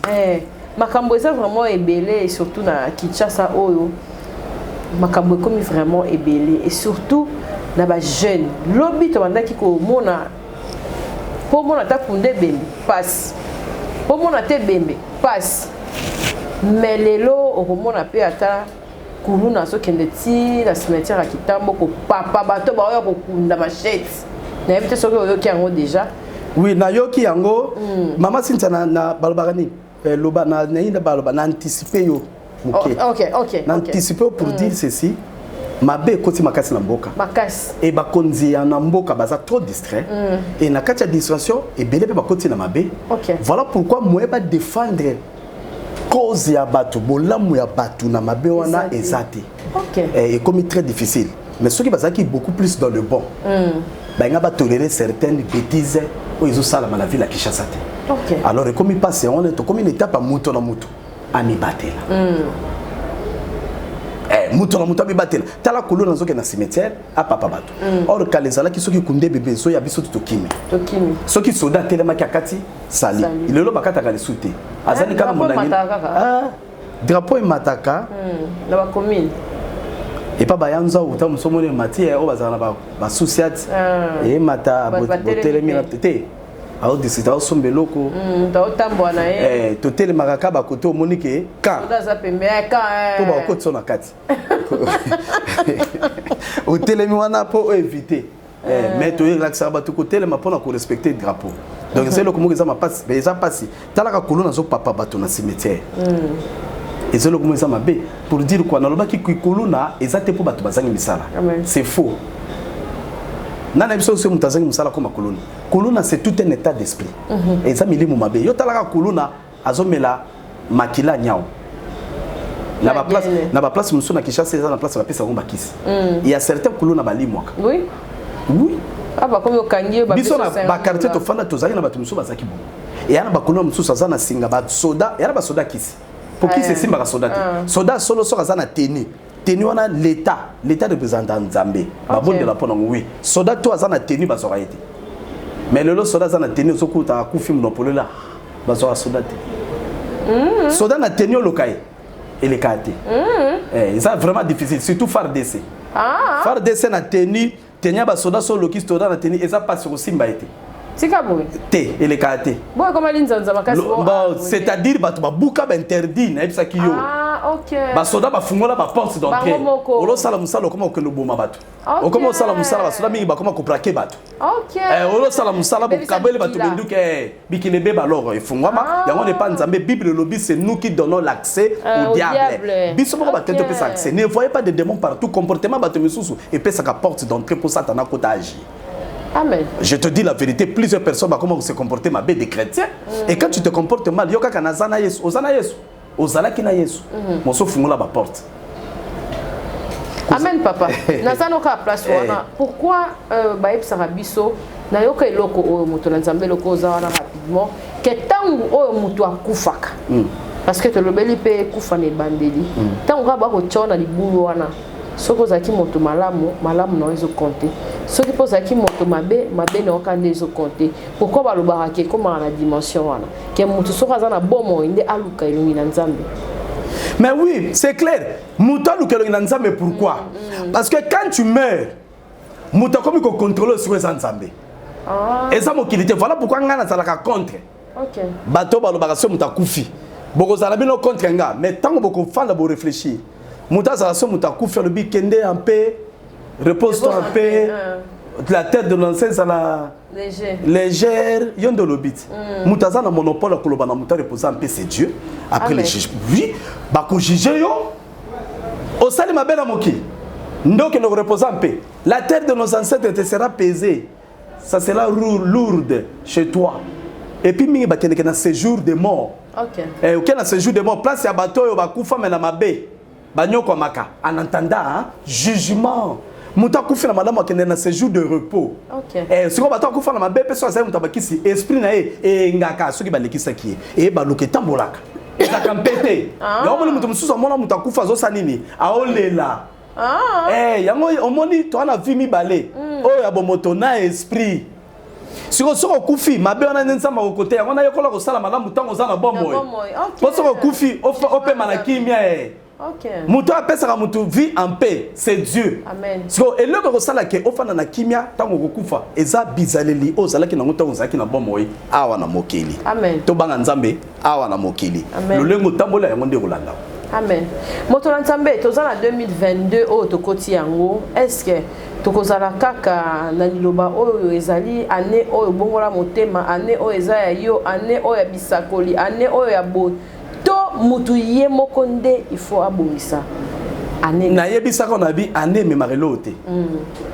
Makambo eza vraiment ebelé et surtout na Kinshasa oyo. makambo comme vraiment ébélé et surtout na ba jeune lobby to banda ki ko mona po mona ta kunde bembe passe po mona te bembe passe mais lelo o mona pe ata kuluna so kende ti la cimetière a kitambo ko papa bato ba yo ko kunda machette na éviter so ko yo ki yango déjà oui na yo ki yango mama Cynthia na balobagani loba na ina baloba na anticiper yo ok n'anticiper pour dire ceci mabe koti makasi na mboka makasi et bakonzi ya na mboka baza trop distrait et na kati ya distraction et belé pe bakoti na mabe voilà pourquoi moi ba défendre cause ya batu bolamu ya batu na mabe wana ezate et comme très difficile mais ceux qui bazaki beaucoup plus dans le bon ba nga ba tolérer certaines bêtises ou ils ont ça la vie la Kinshasa alors comme il passe on est comme une étape à muto na muto ami batela muto na muto ami batela tala kolona zoke na cimetière a papa bato or kalezala ki soki kunde bébé so ya biso tokimi soki soda telema ki akati sali ilelo bakata ka lisute azali kana monangi drapeau e mataka na ba commune et pas bayanza ou tam somone mati o bazana ba souciat et mata botelemi na tete ao disita o sombeloko to tambo na to tele makaka ba koto monike ka ndaza pembe ka to ba koto na kati o telemi wana po éviter mais to relaxa ba to tele ma pona ko respecter drapeau donc c'est le comment ça ma passe mais ça passe tala ka kolona zo papa bato na cimetière et c'est le comment ça ma be pour dire quoi na loba ki kolona ezate po bato bazangi misala c'est faux. Nana biso se mutazangi musala comme kolona. Kolona c'est tout un état d'esprit. Et ça milimo mabe. Yo talaka kolona azomela makila nyao. Na ba place muso na Kinshasa na place ba pesa ngomba kisi. Il y a certains kolona bali mwaka. Oui. Oui. Ah ba comme yo kangi ba biso na ba quartier to fanda tozali na batu muso bazaki bon. Et yana ba kolona muso sazana singa ba soda, yana ba soda kisi. Pour qui c'est simba ka soda te. Soda solo so kazana teni. Tenu on a l'état représentant Nzambe babon de la pona oui soda to azana tenu bazora été mais le soda azana tenu sokuta kufi monopole là bazora soda te soda na tenu lokai et les kate c'est vraiment difficile surtout FARDC FARDC na tenu tenya ba soda solo ki soda na tenu et ça passe au simba été T et les kate bon comment l'inzanza makasi bon c'est-à-dire batu babuka ba interdit na ebisa ki yo ok ba soda ba fungola ba porte d'entrée olo sala musala comment que le boma batu o comment sala musala ba soda mingi ba comment ko plaquer batu ok olo sala musala bo kabele batu benduke bikilebe ba loro e fungwama yango ne pas nzambe bible lobby c'est nous qui donnons l'accès au diable biso mo ba tente pesa accès ne voyez pas de démons partout comportement batu misusu et pesa ka porte d'entrée pour Satan côté agir. Amen. Je te dis la vérité, plusieurs personnes comment se comporter ma bête des chrétiens et quand tu te comportes mal, yoka kanazana yesu, ozana yesu. Ozala kina yesu. Mon sauf fungola ba porte. Amen papa. Nazano ka place wana. Pourquoi baïb sarabiso na yoka eloko o muto na nzambe loko ozana rapidement que tangu o muto akufaka. Parce que te lobeli pe kufa ne bandeli. Tangu ba ko tshona libulu wana. Soko zaki moto malamu na ezo compter. Soki pozaki moto mabe na okande ezo compter. Pourquoi balobaka ke comme na dimension wana? Que moto soka za na bomo inde aluka elongi na nzambe. Mais oui, c'est clair. Moto aluka elongi na nzambe pourquoi? Parce que quand tu meurs, moto comme ko contrôler sur les nzambe. Et ça mokilité voilà pourquoi ngana zalaka contre. OK. Bato balobaka so moto akufi. Boko zala bino contre nga, mais tango boko fanda bo réfléchir. Mouta Zalasso Mouta Koufia le Bikende un peu, repose-toi un peu, la tête de l'ancien ça la légère, yon de l'obit. Mouta Zana monopole à Kolobana Mouta repose un peu c'est Dieu. Après les juges, oui, Bako Jigé yo, au salut ma belle Amoki, donc nous repose un peu. La tête de nos ancêtres te sera pesée, ça sera lourde chez toi. Et puis mingi bakene na séjour de mort. OK. Et auquel na séjour de mort place ya bateau yo bakufa mais na mabe. Banyoko maka en entendant jugement muta kufi na madame akende na séjour de repos. OK. Ce qu'on va tant kufa na mabe personne ça muta bakisi esprit na e ngaka soki balekisa ki e baluke tambolaka. Et ça campete. Ya omoni mutu mususu mona muta kufa zo sanini aolela. Yango omoni to na vimi balé. Oh ya bomoto na esprit. Siko soko kufi mabe ona nzamba ko côté yango na yokola ko sala malamu tango za na bomboy. Soko kufi ope manakimia OK. Muto apesaka mutu vie en paix, c'est Dieu. Amen. So eloko kosala ke ofana na kimia tango kokufa eza bizaleli ozalaki na ngota ozalaki na bomoi awa na mokili. Amen. To banga nzambe awa na mokili. Lolengo tambola yango nde kolanda. Amen. Moto nzambe tozala 2022 o tokoti yango. Est-ce que tokozala kaka na liloba oyo ezali année oyo bongola motema, année oyo ezaya yo, année oyo ya bisakoli, année oyo ya bo to mutu ye moko nde il faut abongisa. Année na yebisaka na bi année memarelo te.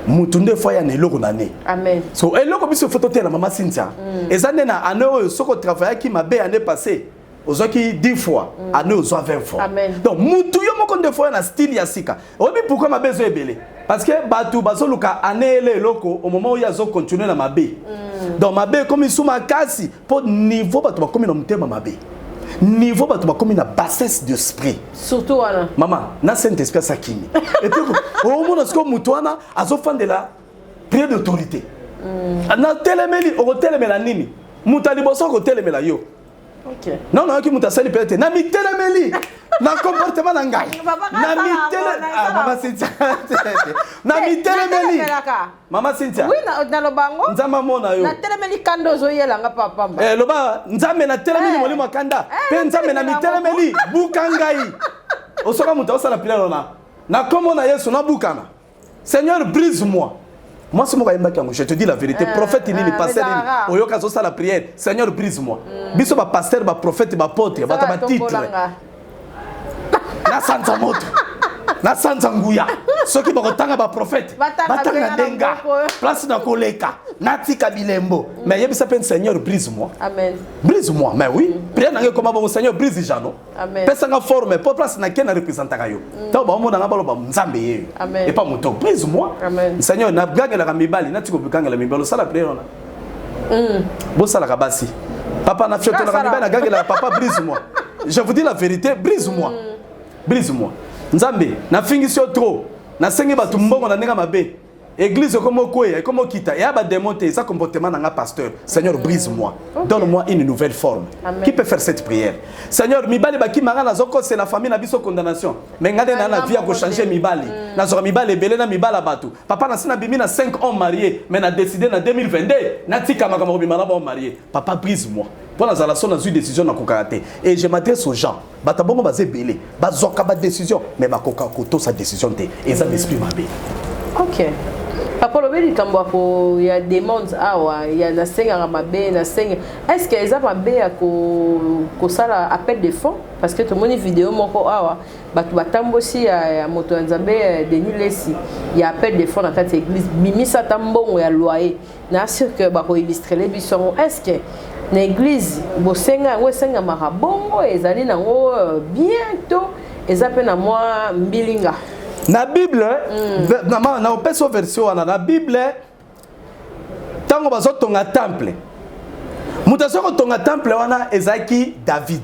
Mutu nde fo ya na eloko na ne. Amen. So eloko biso photo te la mama Cynthia. Ezane na année oyo soko travailler ki mabe année passée. Ozoki 10 fois, année ozo 20 fois. Amen. Donc mutu yo moko nde fo ya na style ya sika. Obi pourquoi mabe zo ebele? Parce que batu bazoluka année ele eloko au moment où ya zo continuer na mabe. Donc mabe comme isuma kasi pour niveau batu ba comme na mutema mabe. Niveau bato bakomi na bassesse d'esprit. Surtout wana. Maman, na Saint-Esprit sakini. Et puis au moment où mutu wana azofandela prière d'autorité. Na telemeli, o telemela nini? Mutu liboso ko telemela yo. OK. Non non, ki mutu sali peut-être na mi telemeli. Na comportement na ngai. Na mi tele Maman Cynthia. Na mi telemeli. Maman Cynthia. Oui, na lobango. Nzamba mona yo. Na telemeli kando zo yela nga papa. Loba nzambe na telemeli molimo kanda. Pe nzambe na mi telemeli bukangai. Osoka mutu osala prière na komo na Yesu na bukana. Seigneur, brise-moi. Moi, c'est moi qui je te dis la vérité. Prophète, il pasteur, oyoka zo la prière. Seigneur, brise-moi. Biso ba pasteur, ba prophète, ba apôtre, ba titre. Na sanza moto. Na sanza nguya. Ceux qui vont retanga ba prophète. Batanga denga. Place na koleka. Natika bilembo. Mais yebisa pen Seigneur, brise-moi. Amen. Brise-moi. Mais oui. Prière na comment bon Seigneur brise Jano. Amen. Pesa nga forme pour place na ken représentaka yo. Ta ba mo na nga baloba nzambe ye. Et pas moto. Brise-moi. Amen. Seigneur na ganga la mibali na tiko bukanga la mibali sala prière na. Bo sala kabasi. Papa na fioto na mibali na ganga la papa brise-moi. Je vous dis la vérité, brise-moi. Brise-moi. Nzambe, na fingisio trop. Na sengi batu mbongo na nenga mabe. Église comme quoi, comme kita. Et aba démonter ça comportement na pasteur. Seigneur, brise-moi. Donne-moi une nouvelle forme. Amen. Qui peut faire cette prière? Seigneur, mibali baki mangana zoko c'est la famille na biso condamnation. Mais ngade na la vie a changer mibali. Na zora mibali belé na mibala batu. Papa na sina bimi na 5 hommes mariés, mais na décidé na 2022 na tika makama bima na ba marié. Papa brise-moi. Pour la relation dans une décision na kokaraté. Et je m'adresse aux gens. Batabongo bazé belé. Bazoka ba décision, mais ba koka koto sa décision té. Et ça l'esprit mabé. OK. Papa lobeli kambo ko ya demande awa ya na senga mabe na senga. Est-ce que eza mabe ya ko sala appel de fonds parce que tout le monde vidéo moko awa batu batambosi ya moto nzambe Denis Lesi ya appel de fonds dans cette église bimisa tambongo ya loyer na sûr que ba ko illustrer les biso. Est-ce que na église bo senga ngo senga marabongo ezali nango bientôt ezape na moi mbilinga. Na Bible, na opeso version na Bible, tango bazotonga temple. Mutasoko tonga temple wana ezaki David.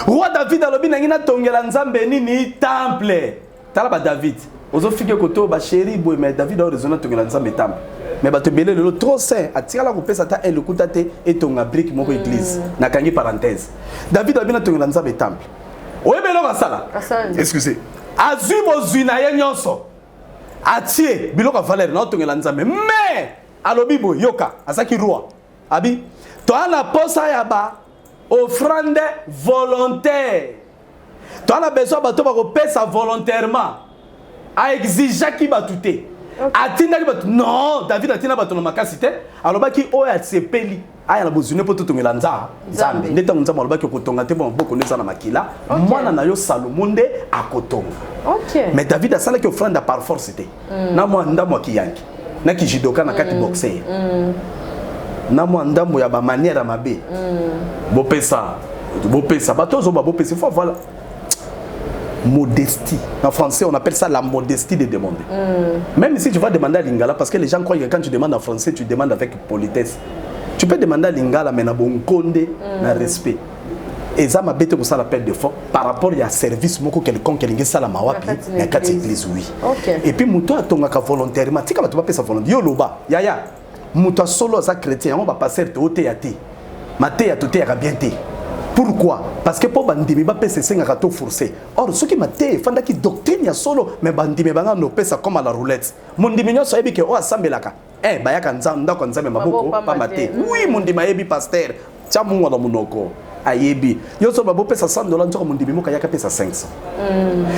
Roi David alobi na ngina tongela nzambe nini temple. Tala ba David. Ozo fike koto ba chéri boy mais David a raison tongela nzambe temple. Mais ba tebele le trop saint atira la kopesa ta el kutate etonga brique moko église. Na kangi parenthèse. David alobi na tongela nzambe temple. Oyebelo basala. Excusez. Azui bozui na ye nyonso atie biloko valeur na otongela nzambe mais alobi bo yoka azaki roi abi to ana posa ya ba offrande volontaire to ana besoin bato ba ko pesa volontairement a exige ki batute atinda ki batu non David atina bato na makasi te alobaki o ya tsepeli aya na bozune poto tongela nzambe ndeta nzambe alobaki ko tonga te bon boko neza na makila mwana na yo Salomon nde akotonga. OK. Mais David a sala ki offrande par force te na mwa ndamo kiyanki na ki judoka na kati boxer na mwa ndamo ya ba manière mabe bopesa bato zo ba bopesa faut voilà modestie. En français, on appelle ça la modestie de demander. Même si tu vas demander à Lingala, parce que les gens croient que quand tu demandes en français, tu demandes avec politesse. Tu peux demander à Lingala, mais na bon conde, na respect. Et ça m'a bête pour ça l'appel de fond par rapport à service moko quelqu'un qui a la mawapi na kati église oui. Et puis muto atonga volontairement, tika bato ba pesa volontaire. Yo loba, yaya. Muto solo za chrétien, on va passer te ote yate. Mate ya tote ya bien te. Pourquoi? Parce que pour bandimi ba pesa senga to forcé. Or ce qui m'a té fanda ki doctrine ya solo mais bandimi banga no pesa comme à la roulette. Mondimi nyoso yebi ke o asambelaka. Bayaka nzanda ko nzambe maboko pa maté. Oui mondimi yebi pasteur. Tia munwa na munoko. Ayebi. Yo so babo pesa $100 ndoko mondimi mo kayaka pesa 500.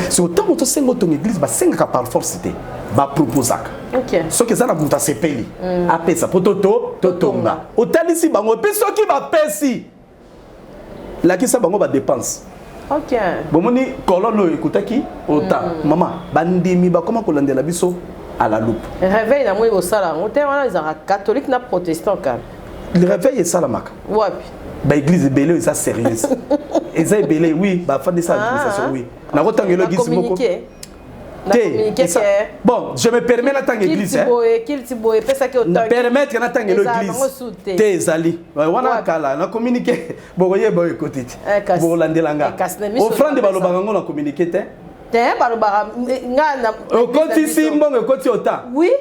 Si autant moto sengo ton église ba senga par force té. Ba proposaka. OK. Ce que ça na muta sepeli. A pesa pototo totonga. Otalisi bango pe so ki ba pesi. La qui ça bango ba dépense. OK. Bomoni kolono ekutaki autant. Maman, bandimi ba comment kolandela biso à la loupe. Réveil na moi au sala. On était wana za catholique na protestant quand. Le réveil est salamaka. Wapi. Ba église belé ça sérieuse. Eza belé oui, ba fa de ça administration oui. Na rotangelo église moko. Bon, je me permets la tang église. Permettre na tang église. Te zali. Wana kala na communiquer. Boye boye côté. Bo landelanga. Offrande baloba ngo na communiquer te. Te baloba ngana. Côté simbongo côté autant. Oui.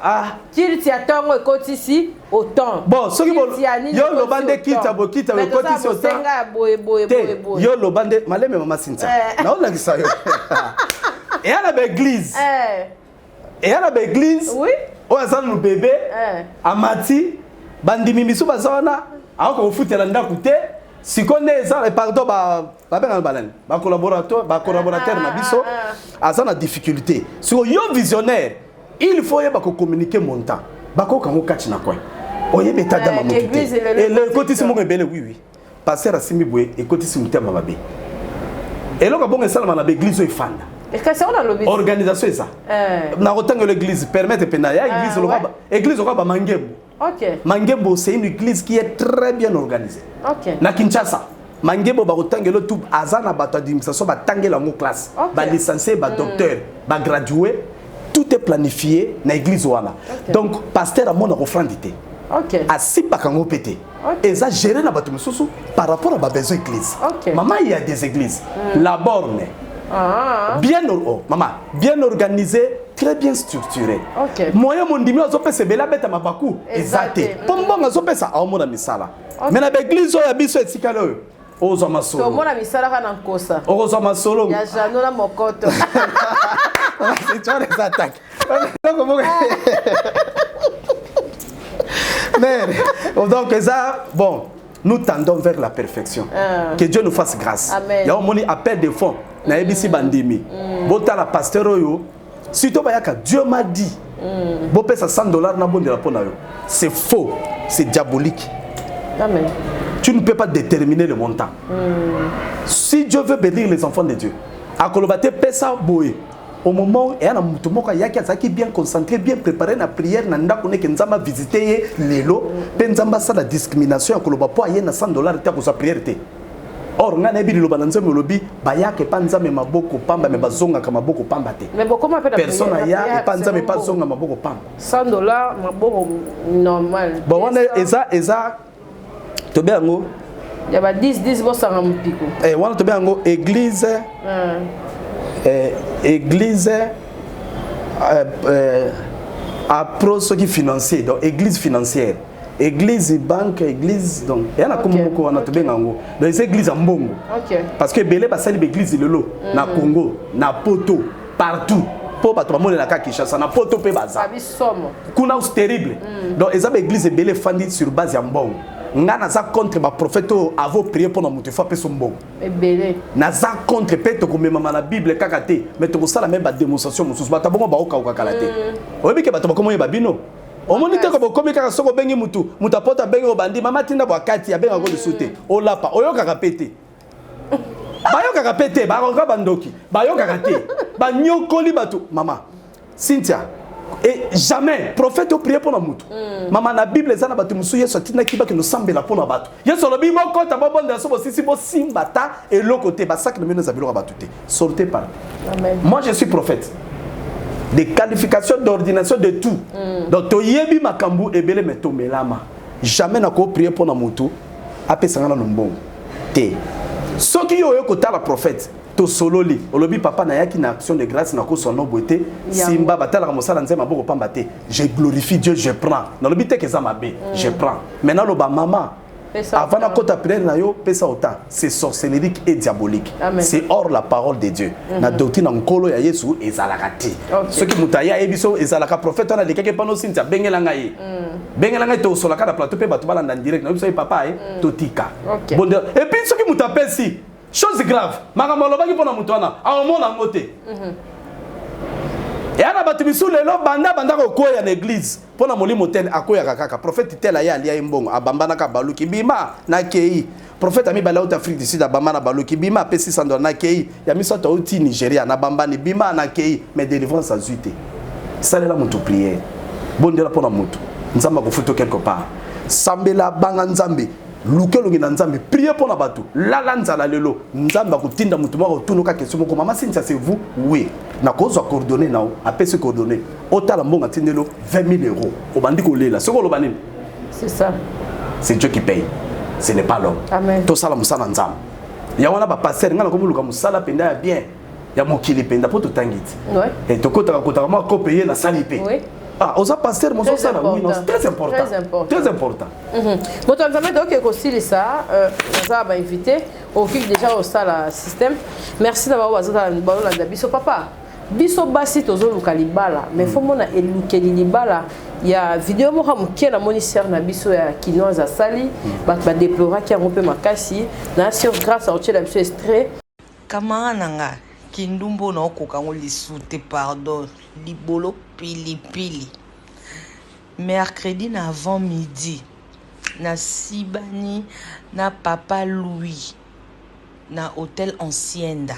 Ah, qu'il t'y attend côté ici autant. Bon, ce qui yo lo bande kita bo kita côté ici autant. Yo lo bande maleme mama Cynthia. Na on a ça yo. Et à l'église. Et à l'église. Oui. On a ça le bébé. Amati. Bandimi misu bazona. Ako ofutela ndakuté. Si connaît ça pardon ba ben balan. Ba collaborateur na biso. Azana difficulté. Si yo visionnaire, il faut y communiquer montant. Ba ko kango kati na quoi. Oye beta dama mo. Et le côté si mo rebelle oui. Passer à Simibwe et côté si mutema babe. Et là bon salama na l'église o ifanda. Organisation ça. Na rotanga l'église permettre pena ya église lokaba. Église lokaba Mangembo. OK. Mangembo c'est une église qui est très bien organisée. OK. Na Kinshasa. Mangembo ba rotanga le tout azana bato administration ba tangela ngo classe. Ba licencié, ba docteur, ba gradué, tout est planifié na église wana. Donc pasteur a mon offrandité. OK. Asi pa kango pété. Et ça gérer na bato mususu par rapport à ba besoin église. Maman il y a des églises. La borne bien organisé, très bien structuré. Moyen mon dimi ozope se bela beta mabaku ezate. Pombonga ozope sa aomona misala. Mais na l'église oya biso etikala oyo. Ozo masolo. Tomona misala kana nkosa. Ozo masolo. Ya janola mokoto. C'est toi les attaques. Mais donc ça bon, nous tendons vers la perfection. Que Dieu nous fasse grâce. Il y a un appel de fonds. Na ebisi bandimi. Bota la pasteur oyo. Si to bayaka Dieu m'a dit. Bo pesa $100 na bondela pona yo. C'est faux, c'est diabolique. Amen. Tu ne peux pas déterminer le montant. Si Dieu veut bénir les enfants de Dieu, akolobate pesa boye. Au moment où il y a un moutomoka qui est bien concentré, bien préparé na prière, nanda kone ke nzamba visiter lelo, pe nzamba sa la discrimination akoloba po aye na $100 te ko sa prière te. Or nga na bi lo bananze me lobi baya ke panza me maboko pamba me bazonga ka maboko pamba te. Mais bon comment peut personne ya e panza me pas zonga maboko pamba. $100 maboko normal. Bon wana eza to be ngo ya ba 10 bo sanga mpiko. Wana to be ngo église église approche qui financier donc église financière église banque église donc il y a comme beaucoup on a tout bien ngo dans les églises en Bongo parce que belé basali l'église lelo na Congo na Poto partout pour bato bamone na Kinshasa na Poto pe baza kuna c'est terrible donc ils ont église belé fandi sur base en Bongo ngana za contre ba prophète avo prier pour na mutu fa pe sombo ebele na za contre pe to komema na bible kakate mais to sala même ba démonstration mususu ba tabongo ba oka kalate oyebi ke ba to komo ba bino o monite ko komi kaka soko bengi mutu apota bengi o bandi mama tinda bo akati ya benga ko lisute o lapa oyoka kapete bayoka kapete ba ko bandoki bayoka kate ba nyokoli batu mama Cynthia. Et jamais prophète au prier pour la moutou. Maman la Bible ça na batu musu yeso tina kiba que nous semble la pour na batu. Yeso lobi mo ko ta bon de so si bo simbata et l'autre côté ba sac nous abilo batute. Sortez par. Amen. Moi je suis prophète. Des qualifications d'ordination de tout. Donc to yebi makambu ebele meto melama. Jamais na ko prier pour na moutou apesanga na mbongo. Te. Ce qui yo ko ta la prophète to sololi olobi papa na yaki na action de grâce na ko son nom beauté simba batala ka mosala nzema boko pamba te je glorifie Dieu je prends na lobi te ke za mabe je prends maintenant lo ba maman Avant la côte après nayo pesa autant. C'est sorcellerie et diabolique. C'est hors la parole de Dieu. Na doctrine en kolo ya Yesu ezalakati. Ce qui mutaya ebiso ezalaka prophète on a des quelques panneaux sintia bengelanga ye. Bengelanga to solaka na plateau pe batu balanda direct. Na biso papa totika. Bon et puis ce qui mutapé si chose grave. Makambo lobaki pona mutwana. Aomona ngote. Et ana batu bisu lelo banda ko koya na église pona molimo ten akoya kaka prophète tel aya alia imbongo abambana ka baluki bima na kei prophète ami bala out Afrique du Sud abambana baluki bima pe 600 dollars na kei ya miso to uti Nigeria na bambani bima na kei mais délivrance à zuité ça là mutu prière bondela pona mutu nzamba ko futo quelque part sambela banga nzambe lukelongi na nzambe prier pona batu lala nzala lelo nzamba kutinda mutu moko tunuka question moko mama sinza c'est vous oui na cause à coordonner nao appelle ce coordonner otala mbonga tindelo 20 000 euros obandi ko lela soko loba nini c'est ça c'est Dieu qui paye ce n'est pas l'homme amen to sala musala nzamba ya wana ba passer ngana ko muluka musala penda ya bien ya mokili penda poto tangiti ouais et to kota mo ko payer na sali pe oui ah osa passer mo so sala oui non c'est très important très important moto nzambe donc ekosili ça ça va inviter au kick déjà au sala système merci d'avoir bazata balolanda biso papa biso basi tozoluka libala mais faut mona elukeli libala ya vidéo moko mokie na moniteur na biso ya kinoise asali ba déploraki yango mpe makasi na sur grâce à otiela biso extrait kamara nanga kindumbo na okoka ngo lisute pardon libolo pili mercredi na avant midi na sibani na papa Louis na hôtel Ancienda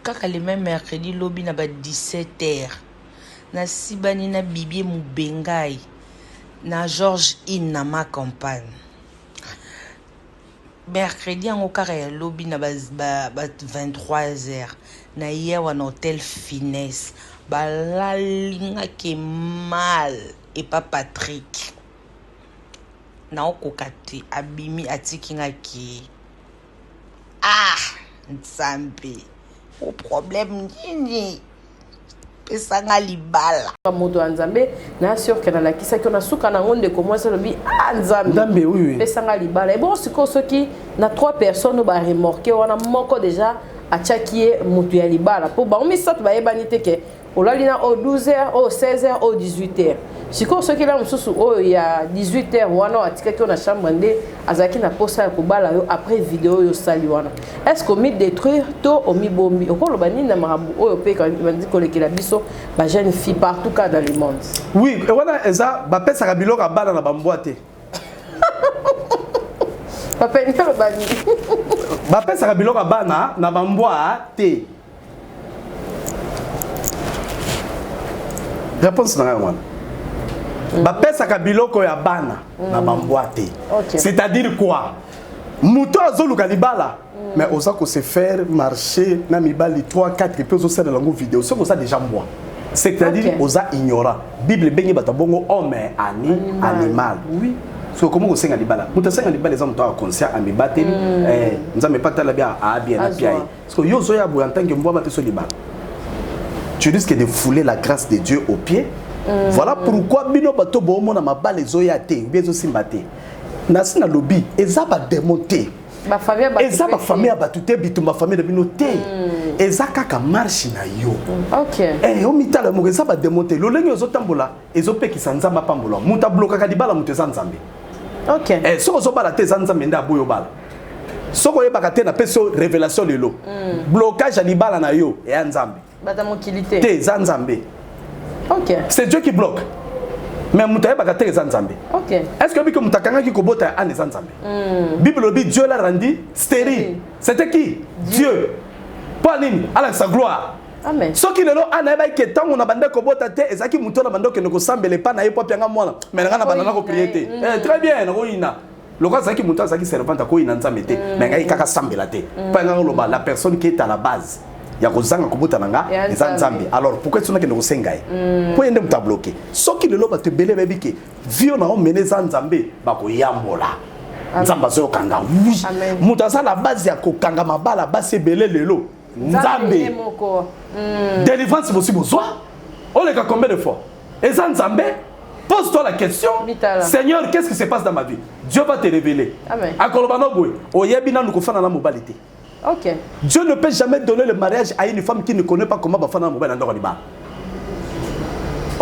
kaka le même mercredi lobby na ba 17h na sibani na Bibi Mubengai na George In na ma campagne mercredi en kaka ya lobby na ba 23h na yewa na hôtel Finesse balalinga ke mal et pas Patrick na okokati abimi atikinga ki nzambe o problème nini pesanga libala moto nzambe na sûr que na la kisa qu'on a suka na ngonde comment ça lobi nzambe oui pesanga libala et bon siko soki na 3 personnes ba remorquer on a moko déjà a tchakié moto ya libala pour ba on mi sat ba ebanité ke olalina au 12h au 16h au 18h siko soki la mususu o ya 18h wana atika ki on a chambre ndé azaki na posa ko bala yo après vidéo yo sali wana est-ce qu'on mi détruire to o mi bombi okolo bani na marambu o pe quand on dit kolekela biso ba jeune fille partout cas dans le monde oui et wana eza ba pesa ka biloko bala na bamboate papa ndelo bani ba pesa ka biloko bana na bamboate réponse na wana ba pesa ka biloko ya bana na bamboate c'est-à-dire quoi muto azoluka libala mais oza ko se faire marcher na mibali 3 4 et puis ozo sala lango vidéo ce que ça déjà moi c'est-à-dire oza ignorant bible bengi batabongo homme animal oui so comment ko senga libala muto senga libala za muto conscient amibateli nzambe patala bien a bien na bien parce que yo zo ya bo en tant que mbwa bateso libala tu risques de fouler la grâce de Dieu aux pieds. Voilà pourquoi bino bato bo mona mabale zoya te bezo simbate. Nasi na lobby eza ba démonter. Ba famille ba eza ba famille batute bitumba famille de bino te. Eza kaka marche na yo. OK. O mitala mo eza ba démonter. Lo lengi ozo tambola ezo pekisa nzamba pambola. Muta bloka ka dibala muto eza nzambe. OK. Soko zo bala te eza nzambe nda boyo bala. Soko yebaka te na peso révélation lelo. Blocage à dibala na yo e nzambe. Batamokilité. Te Zanzambe. OK. C'est Dieu qui bloque. Mais mutaye bakate Zanzambe. OK. Est-ce que biko mutakanga ki kobota ane Zanzambe? Bible dit Dieu l'a rendu stérile. C'était qui? Dieu. Pas nini? Ala sa gloire. Amen. Ce qui lelo ana ba ke tango na bande kobota te ezaki muto na bande ke no kosambele pa na yepo pianga mwana. Mais nga na banana ko prier te. Très bien na ko ina. Loka zaki muto zaki servante ko ina nzambe te. Mais nga ikaka sambela te. Pa nga loba la personne qui est à la base. Ya kozanga kobota nanga eza nzambe alors pourquoi tu n'as que no senga pour yende muta bloquer soki lelo ba te belé bebike vio na o mener za nzambe ba ko yambola nzamba zo kanga muta za la base ya ko kanga mabala ba se belé lelo nzambe délivrance possible zwa on le ka combien de fois eza nzambe pose-toi la question. Mitala. Seigneur, qu'est-ce qui se passe dans ma vie? Dieu va te révéler. Amen. Ok. Dieu ne peut jamais donner le mariage à une femme qui ne connaît pas comment va faire un mobile en Doriba.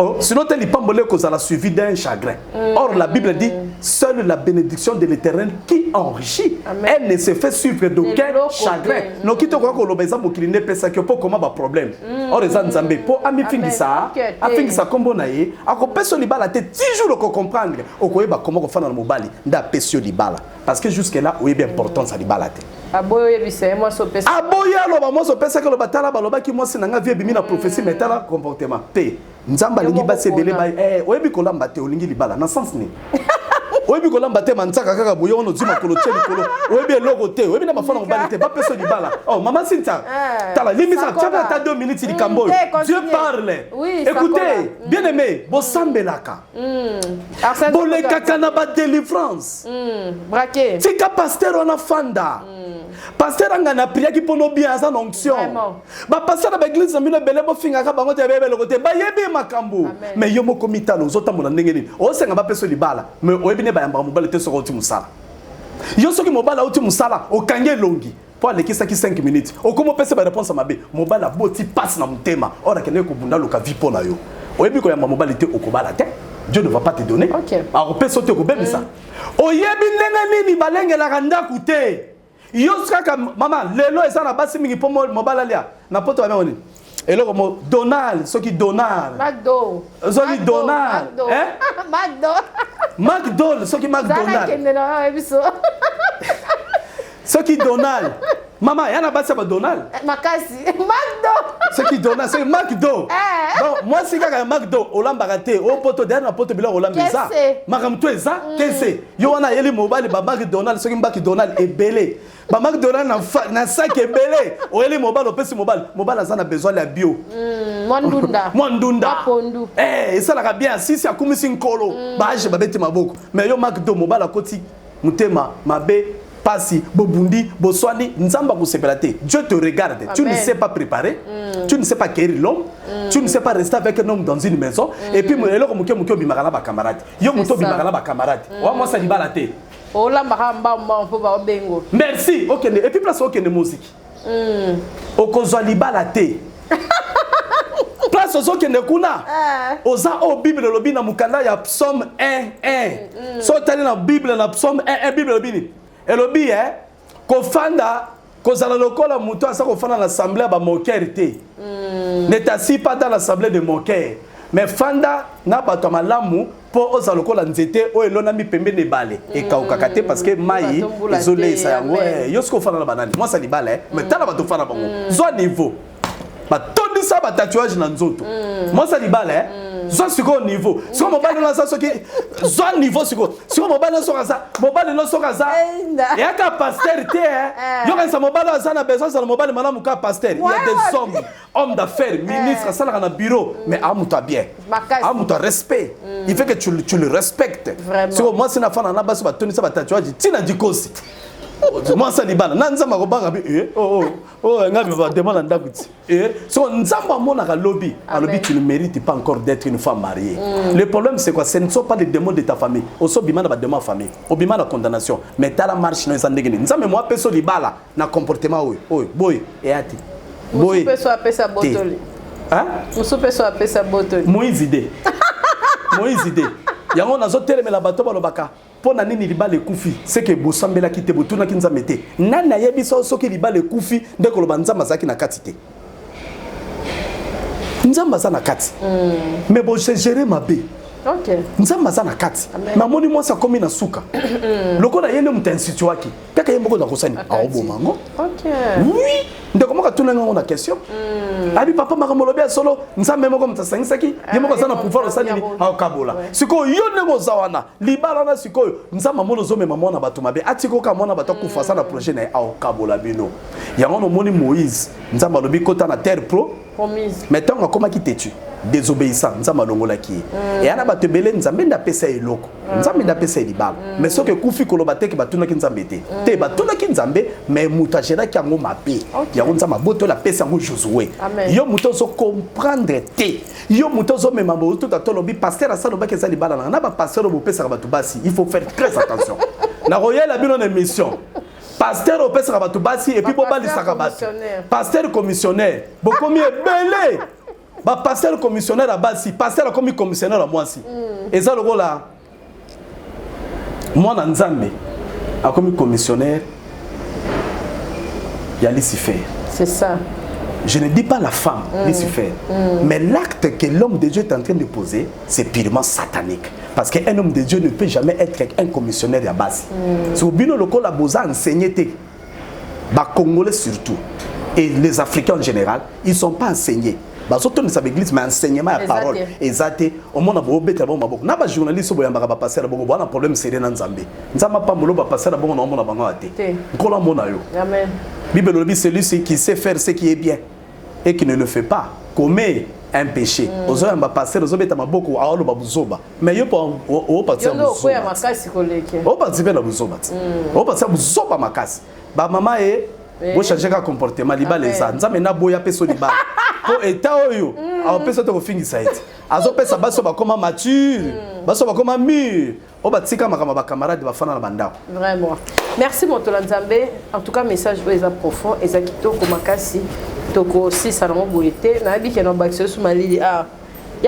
Oh, sinon, tu n'as pas suivi d'un chagrin. Or, la Bible dit, seule la bénédiction de l'Éternel qui enrichit. Amen. Elle ne se fait suivre d'aucun chagrin. Non, qui te croit que l'obéissance pour qu'il n'ait pas ça, que pour comment un problème. Or, les Nzambé, pour ami fingi ça, afin ça comme on a eu, à quoi personne libala tête 10 jours qu'on comprendre, au quoi comment on fait dans le mobile, d'un pesio libala. Parce que jusque-là, oui, bien important, ça libala tête. Aboye bise moi so pesa. Aboye aloba moi so pesa que le batala baloba ki moi sinanga vie bimi na prophétie metala comportement. P. Nzamba lingi ba sebele ba oyebi kolamba te olingi libala na sens ni. Oyebi kolamba te mantsaka kaka boye ono zima kolo tcheli kolo. Oyebi logo te, oyebi na bafana ngobali te ba peso libala. Oh maman Cynthia. Tala limisa tchaba ta 2 minutes di Camboy. Dieu parle. Oui, écoutez, bien aimé, bo sambelaka. Bolé kakana ba délivrance. Braqué. Tika pasteur on a fanda. Pasteur angana priya ki pono bien sa onction. Ba pasteur ba église na mino belebo finga ka bango te bebe lokote ba yebi makambo. Mais yo moko mitalo zota mona ndenge ni. O senga ba peso libala. Mais o ebine ba yamba mobile te soko ti musala. Yo soki mobile uti musala o kange longi. Pour aller qui 5 minutes. O komo pese ba réponse mabe. Mobile a boti passe na mutema. Ora kene ko bunda loka vi pona yo. O ebi ko yamba mobile te okobala te. Dieu ne va pas te donner. OK. Alors peso te ko bebisa. O yebi ndenga nini balengela kanda kute. Yoska maman lelo eza na basi mingi po mobala lia na poto ba moni eloko mo Donald soki Donald McDo soki Donald McDo soki McDonald soki Donald maman yana basi ba Donald makasi McDo soki Donald soki McDo donc moi si kaka McDo olamba raté o poto derrière na poto bila olamba ça makamto eza kese yo wana yeli mobile ba McDonald soki McDonald ebele ba McDonald na sac ebele o yeli mobile opesi mobile azana besoin la bio mwandunda ça la bien si c'est akumisi nkolo ba je babeti maboko mais yo McDo mobile akoti mutema mabe Pasi, Bobundi, Boswani, Nzamba Kosepelate. Dieu te regarde. Tu ne sais pas préparer, tu ne sais pas quérir l'homme, tu ne sais pas rester avec un homme dans une maison. Et puis, moi, je bimagala ba camarade. Yo muto bimagala ba camarade. Moi, ça dit balate. Oh la maramba mpo ba bengo. Merci. OK. Et puis place OK de musique. Okozwa libalate. Place aux OK de kuna. Oza o Bible lobi na mukanda ya Psaume 1:1. So tali na Bible na Psaume 1:1 Bible lobi. Et le bi kofanda kozala lokola muto asa kofanda na l'assemblée ba moqueur te. Ne t'assis pas dans l'assemblée de moqueur, mais fanda na bato malamu po oza lokola nzete o elona mi pembe ne bale e kaukakate parce que mai ezole sa yango yosko fanda na banani. Moi ça li bale mais tala bato fanda bango. Zo niveau. Ba tondi sa ba tatouage na nzoto. Moi ça li bale Zo siko niveau. Siko mobile na sa soki zo niveau siko. Siko mobile na soka sa, mobile na soka sa. Et aka pasteur te yo kan sa mobile za na besoin sa mobile malamu ka pasteur. Il y a des hommes d'affaires, ministres, ça na bureau, mais amuta bien. Amuta respect. Il fait que tu le respectes. Siko moi sina fana na baso ba toni sa ba tatouage tina dikosi. Moi ça libala na nzamba ko banga bi ngabi va demander ndakuti so nzamba mona ka lobby alobi tu ne mérites pas encore d'être une femme mariée. Le problème c'est quoi? Ce ne sont pas les démons de ta famille. Oso bima na ba démon famille, obima na condamnation, mais ta la marche no ezandegene. Nzamba moi peso libala na comportement boy et ati. Boy. Peso apesa botoli. Hein? Muso peso apesa botoli. Moïse idée. Yango nazo telemela bato balobaka. Pona nini libala ekufi c'est que bosambela kite botuna kinza mete nana yebiso soki libala ekufi ndeko loba nzamba zaki na kati te nzamba za na kati mais bon j'ai géré ma bé. OK nzamba za na kati mamoni moi ça comme na suka lokola yene mutansitu waki kaka yembo ko kosani aobo mango. OK oui ndeko moka tuna ngo na question abi papa makamolobi solo nzambe moko mutasangisaki yembo ko sana pouvoir osani ni akabola siko yo ndeko zawana libala na siko nzamba mono zome mama na bato mabe atiko ka mona bato kufa sana projet na akabola bino yango no moni Moïse nzamba lobi kota na terre pro promise mais tant akoma ki tetu désobéissant nzambe alongolaki et ana bato ebele nzambe ndapesa eloko nzambe ndapesa libala mais soki ekufi koloba te ke batunaki nzambe te batunaki nzambe mais moto ageraki yango mabe yango nzambe abotola apesa yango Josué yo moto ozo comprendre te yo moto ozomema botuta tolobi pasteur asalobaki eza libala na bapasteur oyo bopesaka bato basi il faut faire très attention na royal bino na émission pasteur opesaka bato basi et puis bobalisaka bato pasteur commissionnaire bokomi ebele ba pasteur commissionnaire à basi pasteur a commis commissionnaire à moi si et ça le rôle là moi dans Nzambe a commis commissionnaire il y a Lucifer c'est ça je ne dis pas la femme Lucifer mais l'acte que l'homme de Dieu est en train de poser c'est purement satanique parce qu'un homme de Dieu ne peut jamais être un commissionnaire à basi si au bino local la boza enseigné te ba congolais surtout et les africains en général ils sont pas enseignés surtout dans l'église mais enseignement à parole exact au monde a beau bon maboko na ba journaliste bo yambaka ba passer bon bon problème sérieux na Nzambe nzamba pa molo ba passer bon na mona bango ate ko la mona yo amen bible le dit celui qui sait faire ce qui est bien et qui ne le fait pas commet un péché ozo yamba passer ozo beta maboko a lo ba buzoba mais yo o passer buzoba ko ya makasi koleke o passer na buzoba o passer buzoba makasi ba mama bo changer ka comportement libala eza nzambe na boya peso libala po eta oyo a peso to kofingisa eti azo pesa baso ba koma mature baso ba koma mûr o batika makama ba camarade ba fana na bandako vraiment merci Motola Nzambe en tout cas message est profond et ça kitoko makasi toko si salon boyete na bi ke no bakse sous malili ya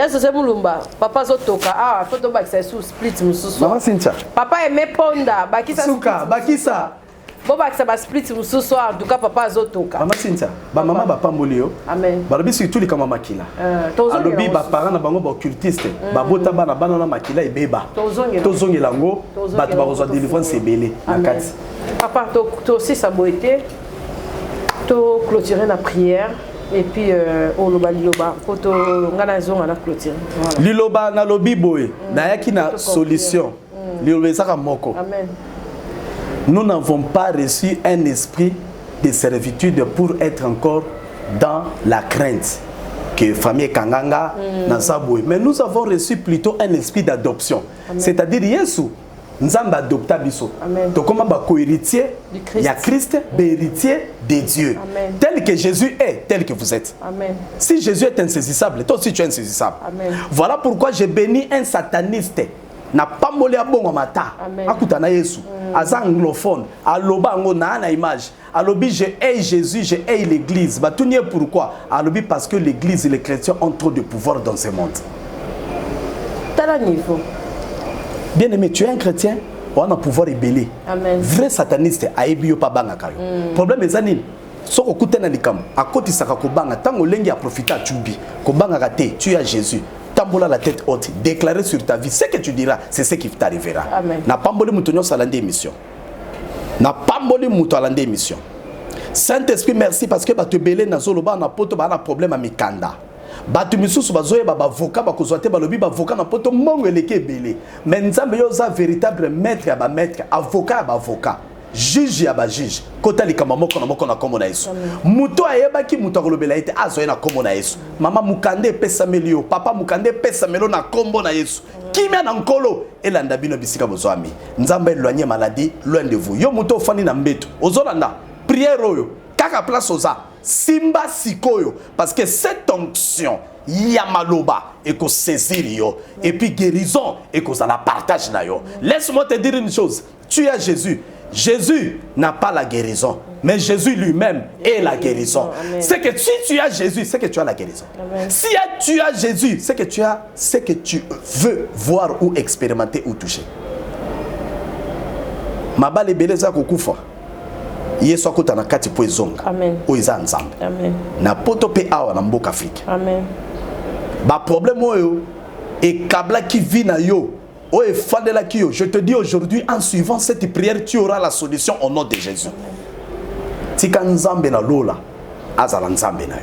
José Mulumba papa zotoka photo bakse sous split mususu mama Cynthia papa aimé ponda bakisa suka bakisa Boba que ça va split ce soir en tout cas papa azotoka mama Cynthia ba mama ba pambolio amen ba lobi surtout les kama makila alobi ba parents na bango ba occultiste ba bota bana bana na makila ebeba tozongela ngo bato ba kozwa délivrance ebele na kati papa to aussi ça boité to clôturer la prière et puis on loba liloba poto ngana zonga na clôturer liloba na lobi boye na yaki na solution liloba ezaka moko amen. Nous n'avons pas reçu un esprit de servitude pour être encore dans la crainte que famille Kanganga n'a saboué. Mais nous avons reçu plutôt un esprit d'adoption. C'est-à-dire Yesu Nzamba adopta biso. Donc comment ba co-héritier il y a Christ, héritier de Dieu. Amen. Tel que Jésus est, tel que vous êtes. Amen. Si Jésus est insaisissable, toi aussi tu es insaisissable. Amen. Voilà pourquoi j'ai béni un sataniste. Na pas molé à bon mata akutana Yesu aza anglophone aloba ngo na image alobi je hais Jésus je hais l'église batuni pourquoi alobi parce que l'église et les chrétiens ont trop de pouvoir dans ce monde tala niveau bien aimé tu es un chrétien on a pouvoir ébélé vrai sataniste ayebi yo pa banga kayo problème ezani soko kutena likamo akoti saka ko banga tango lengi a profiter tubi ko banga raté tu as Jésus tambola la tête haute, déclarer sur ta vie ce que tu diras, c'est ce qui t'arrivera. Na pamboli mutonyo salande émission. Na pamboli mutalande émission. Saint-Esprit merci parce que ba te belé na zoloba na poto ba na problème a mikanda. Ba tu misusu ba zoye ba avocat ba kozwate ba lobi ba avocat na poto mongo eleke belé. Mais nzambe yo za véritable maître ya ba maître, avocat ya ba avocat. Juge ya ba juge kota likama moko na komo na Yesu muto ayebaki muto akolobela ete azoye na komo na Yesu mama mukande pesa melio papa mukande pesa melo na kombo na Yesu kimia na nkolo elanda bino bisika bozwami nzamba éloigner maladie loin de vous yo muto ofandi na mbeto ozolanda prière oyo kaka place oza simba sikoyo parce que cette onction Yamaloba et qu'on saisir yo et puis guérison et qu'on la partage na yo. Laisse-moi te dire une chose, tu es Jésus. Jésus n'a pas la guérison, mais Jésus lui-même est la guérison. C'est que si tu as Jésus, c'est que tu as la guérison. Amen. Si tu as Jésus, c'est que tu as ce que tu veux voir ou expérimenter ou toucher. Mabale beleza kokufa. Yesu akuta na kati po ezonga. Amen. O eza nzambe. Amen. Na poto pe awa na mboka Afrique. Amen. Ba problème oyo et kabla qui vit na yo. Oh, je te dis aujourd'hui, en suivant cette prière, tu auras la solution au nom de Jésus. Tika nzambe na lola, azala nzambe na yo.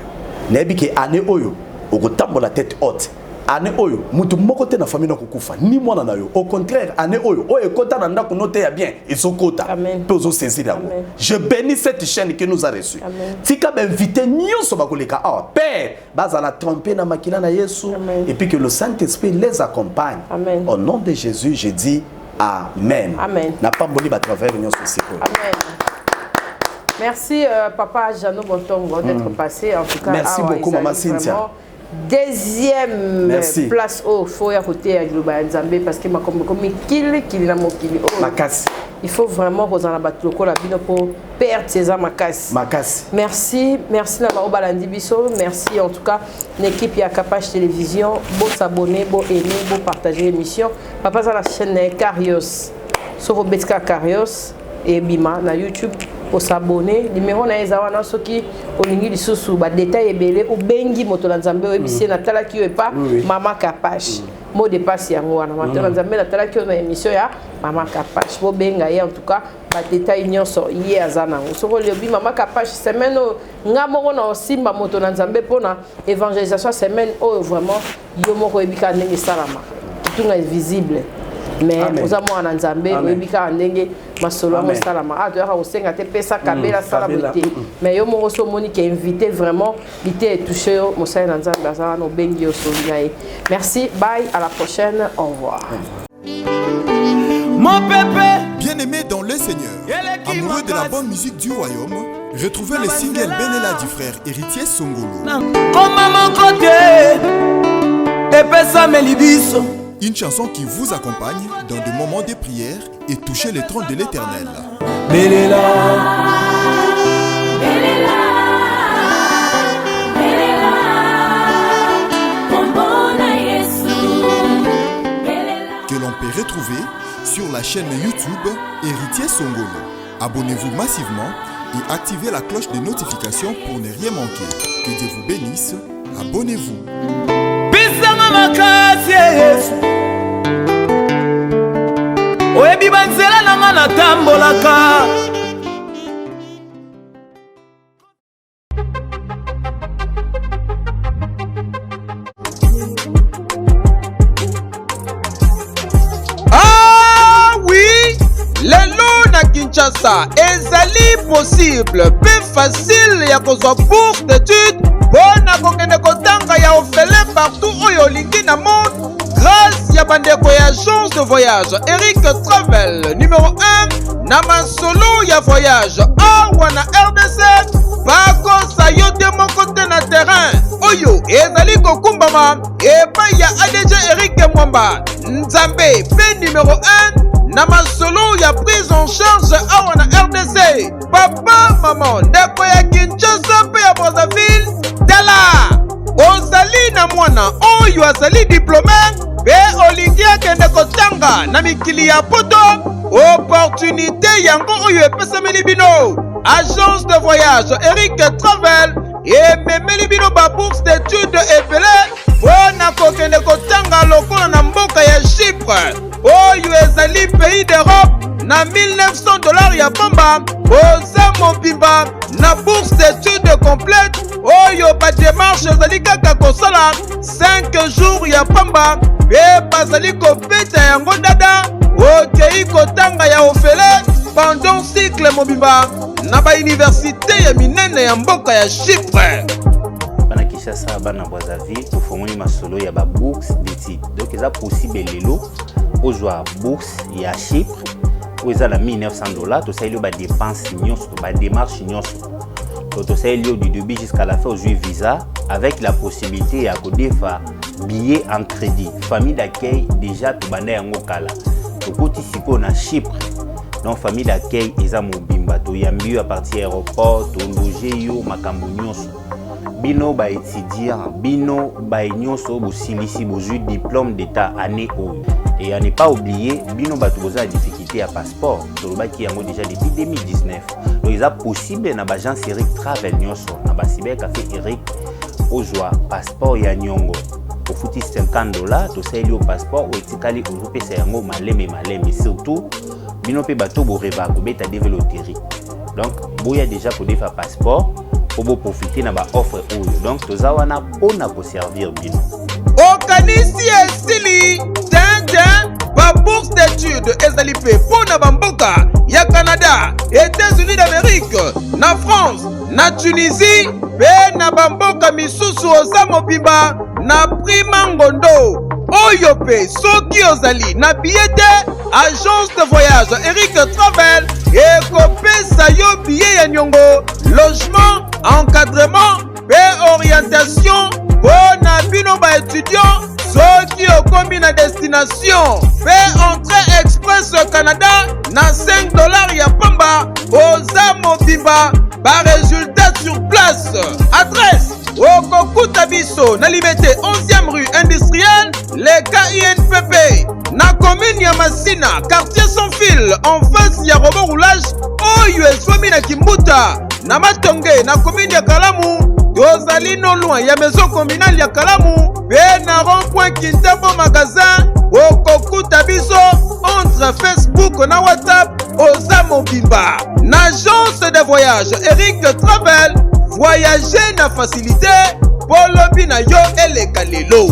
Nebi ke ane oyo, okotambo la tête haute. ane oyo mutu moko te na famille na kokufa ni mwana na yo au contraire ane oyo oyo kota na ndako note ya bien ezokota pe ozo saisir yango. Je bénis cette chaîne qui nous a reçu. Tika ba invité nyonso bakoleka ah père bazala tromper na makila na Yesu et puis que le Saint-Esprit les accompagne. Au nom de Jésus je dis amen. Na pamboli ba travers nyonso siko. Amen. Merci papa Jeannot Bontongo d'être passé en tout cas. Merci beaucoup maman Cynthia. Deuxième place au faut à côté à Global Nzambe parce que ma comme kili na mokili makasi. Il faut vraiment Rosanna Batuloko la bino pour perdre ses makasi. Makasi. Merci na ba obalandi biso, merci en tout cas l'équipe ya Capage Télévision, beau s'abonner, beau aimer, beau partager l'émission. Papa sur la chaîne Karios, sur Robetka Karios et Bima na YouTube. Pour s'abonner, numéro na ezawana soki olingi lisusu ba détail ebele ou bengi moto na Nzambe ebisi na tala ki epa Mama Capage. Mot de passe yango wana moto na Nzambe na tala ki na émission ya Mama Capage. Bo benga ye en tout cas ba détail nyonso ye azana. Soko lebi Mama Capage semaine ngamoko na osimba moto na Nzambe pona évangélisation semaine o vraiment yo moko ebika ndenge salama. Kitunga est visible. Mais aux amours en Nzambe oyebika ndenge masolo mo salama a to ya ko senga te pesa kabela sala beauté mais yo mo so moni qui invité vraiment invité touché mo sa Nzambe azana no bengi yo so ngai. Merci, bye, à la prochaine, au revoir. Mon pépé, bien-aimé dans le Seigneur, amoureux de la bonne musique du royaume, retrouvez le single Benela du frère Héritier Songolo. Comme à mon côté, et ça me libiso. Une chanson qui vous accompagne dans des moments de prière et toucher le trône de l'Éternel. Belela, Belela, Belela, Bombona Yesu, Belela. Que l'on peut retrouver sur la chaîne YouTube Héritier Songolo. Abonnez-vous massivement et activez la cloche de notification pour ne rien manquer. Que Dieu vous bénisse. Abonnez-vous. Pisama makasi Yesu. Oyebi banzela nanga natambolaka. Ah oui, lelo na Kinshasa ezali possible, peu facile ya kozwa bourse d'études. Bona kokende kotanga ya ofele partout oyo olingi na monde grâce ya bandeko ya agence de voyage Eric Travel numéro 1 na masolo ya voyage awa na RDC bakosa yo te moko te na terrain oyo ezali kokumbama epai ya ADG Eric Mwamba Nzambe pe numéro 1 na masolo ya prise en charge awa na RDC papa maman ndeko ya Kinshasa pe ya Brazzaville tala ozali na mwana oyo azali diplômé pe olingi akende kotanga na mikili ya poto opportunité yango oyo epesameli bino agence de voyage Eric Travel ememeli bino ba bourse d'études ebele mpona kokende kotanga lokola na mboka ya Chypre oyo ezali pays d'Europe na $1900 ya pamba oza mobimba na bourse d'études complète oyo ba démarche ezali kaka kosala 5 jours ya pamba pe bazali kobeta yango dada okei kotanga ya ofele pendant cycle mobimba na ba université ya minene ya mboka ya Chypre. Bana Kinshasa bana Brazzaville tofongoli masolo ya ba bourse d'études donc eza possible lelo ozwa bourse ya Chypre oyo eza na $1900 tosaleli ba dépense nyonso ba démarche nyonso tosaleli du début jusqu'à la fin ozwi visa avec la possibilité ya kodefa billet en crédit famille d'accueil déjà tobanda yango kala tokoti sikoyo na Chypre donc famille d'accueil eza mobimba toyambi yo à partir aéroport tologe yo makambo nyonso bino ba étudiant bino ba nyonso bosilisi bozwi diplôme d'état année oyo et à ne pas oublier bino bato boza difficulté à passeport tolobaki yango déjà depuis 2019 donc eza possible na bagence Eric Travel nyonso na basiber café Eric ozwa passeport ya nyongo ofuti $50 tosaleli yo passeport oetikali ozopesa yango maleme surtout bino mpe bato boreba kobeta développerie donc boya déjà kodefa passeport pour profiter na ba offre oyo donc toza wana pona ko servir bino. likanisi esili tintin babourse d'études ezali mpe mpo na bamboka ya Canada, États-Unis d'Amérique, na France, na Tunisie mpe na bamboka misusu oza mobimba na prima ngondo. Oyo pe soki ozali na billet te, agence de voyage Eric Travel ekopesa yo billet ya nyongo, logement, encadrement pe orientation mpo na bino baétudiant soki okomi na destination pe entrée express Canada na $5 ya pamba oza mobimba ba résultat sur place. Adresse okokuta biso na Liberté 11e rue industrielle le KINPP na commune ya Masina, quartier sans fil en face ya robot roulage oyo ezwami na Kimbuta na Matonge na commune ya Kalamu. Tozali no loin ya maison communale ya Kalamu pe na rond-point Kintambo magasin okokuta biso entre Facebook na WhatsApp oza mobimba na agence de voyage Eric Travel. Voyager na facilité polobi na yo eleka lelo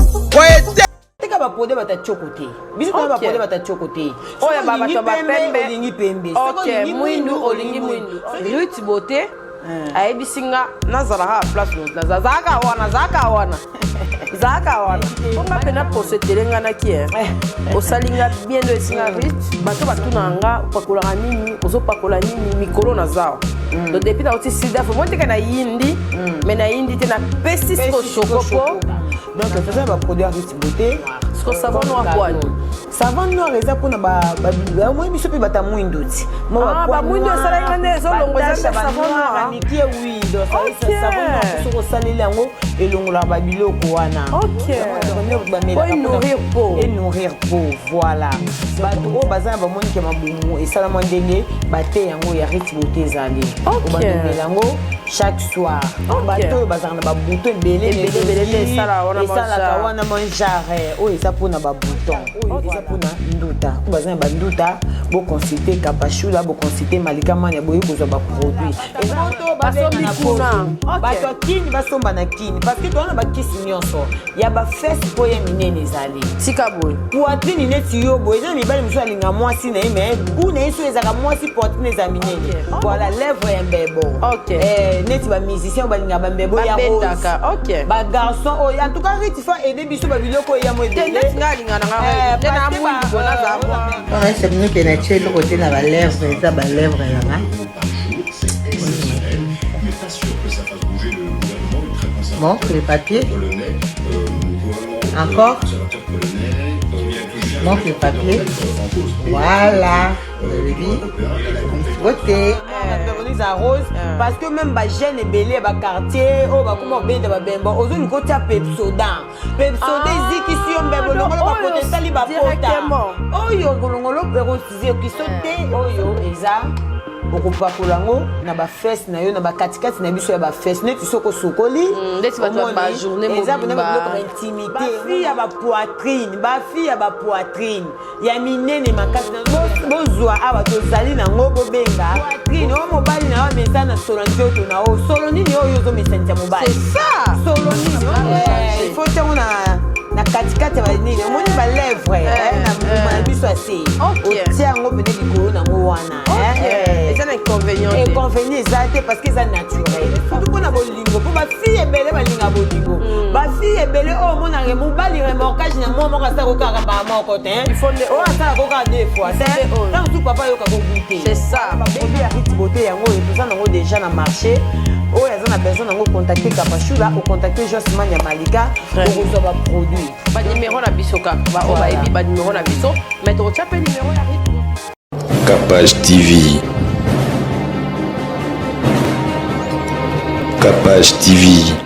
tika bapode batachokote biso tona bapode batachokote oya baba to bapembe olingi pembe ok mwindu olingi mwindu Ruth Beauté ayebisinga nazala ha place no zaka wana onga pena posetelenga na kier osalinga bien de singa Ruth bato batunanga pakola nini ozopakola nini mikolo na zao donc depuis na oti sida faut monter kana yindi mais na yindi te na pesi ko chocopo donc ça va produire Ruth Beauté ko savon noir quoi savon noir eza pona ba moi biso pe bata mwindu ti ba mwindu sala ngane zo longo za savon noir nikie oui donc ça savon noir so ko saleli yango elongola ba biloko wana et nourrir peau voilà bato o bazana ba moni ke mabumu et sala ndenge bate yango ya Ruth Beauté ezali o bandele yango chaque soir bato bazana ba bouton belé sala wana manjare o eza pona ba bouton eza pona nduta bazana ba nduta bo consulter Kapashula bo consulter Malika Manya boyi kozwa ba produit et moto bazana na kuna bato kini basomba na kini parce que tona ba kisi nyonso ya ba fesse po ya minene ezali tika boy poitrine neti yo boy eza mibali muso alinga mwasi na mais buna eso ezaka mwasi poitrine za minene voilà lèvre ya mbebo neti ba musicien balinga ba mbebo ya rose ba garçon o en tout cas retifa aider biso ba biloko ya modèle ngalinga na tena mwindu bona za moi c'est mieux que na tchelo côté na ba lèvre eza ba lèvre là bon les papiers encore manque les papiers voilà beauté rose parce que même ba jeune belé ba quartier o ba kuma benda ba bemba ozo likoti ya Pepsoda eziki si yo mbebo longo ba potentiel ba pota oyo golongolo perosize ki sote oyo eza okopakolango na ba fesse na yo na ba katikati na biso ya ba fesse neti soko sokoli ndeti ba ba journée mo eza ba intimité ba fille ya ba poitrine ya minene makasi na bozwa aba tozali nango bobenga poitrine o mobali na wa mesa na solo nzoto na o solo nini oyo zo mesa ntia mobali c'est ça solo nini il faut tengo na katikati ba nini omoni ba lèvre na mbuma biso ase otia yango pene likolo nango wana c'est un inconvénient exact parce que c'est naturel tout pour na bolingo pour ba fille ebele balinga bolingo ba fille ebele o mona remo bali remorquage na mo ka sa ko ka ba moko te il faut o asa ko ka deux fois c'est là tout papa yo ka ko goûter c'est ça ba bébé ya Ruth Beauté yango et tout ça nango déjà na marché o yaza na besoin nango contacter Kapashula ou contacter Josman ya Malika pour vous avoir produit ba numéro na biso ka ba o ba ebi ba numéro na biso mais to tchape numéro ya Kapage TV. Kapage TV.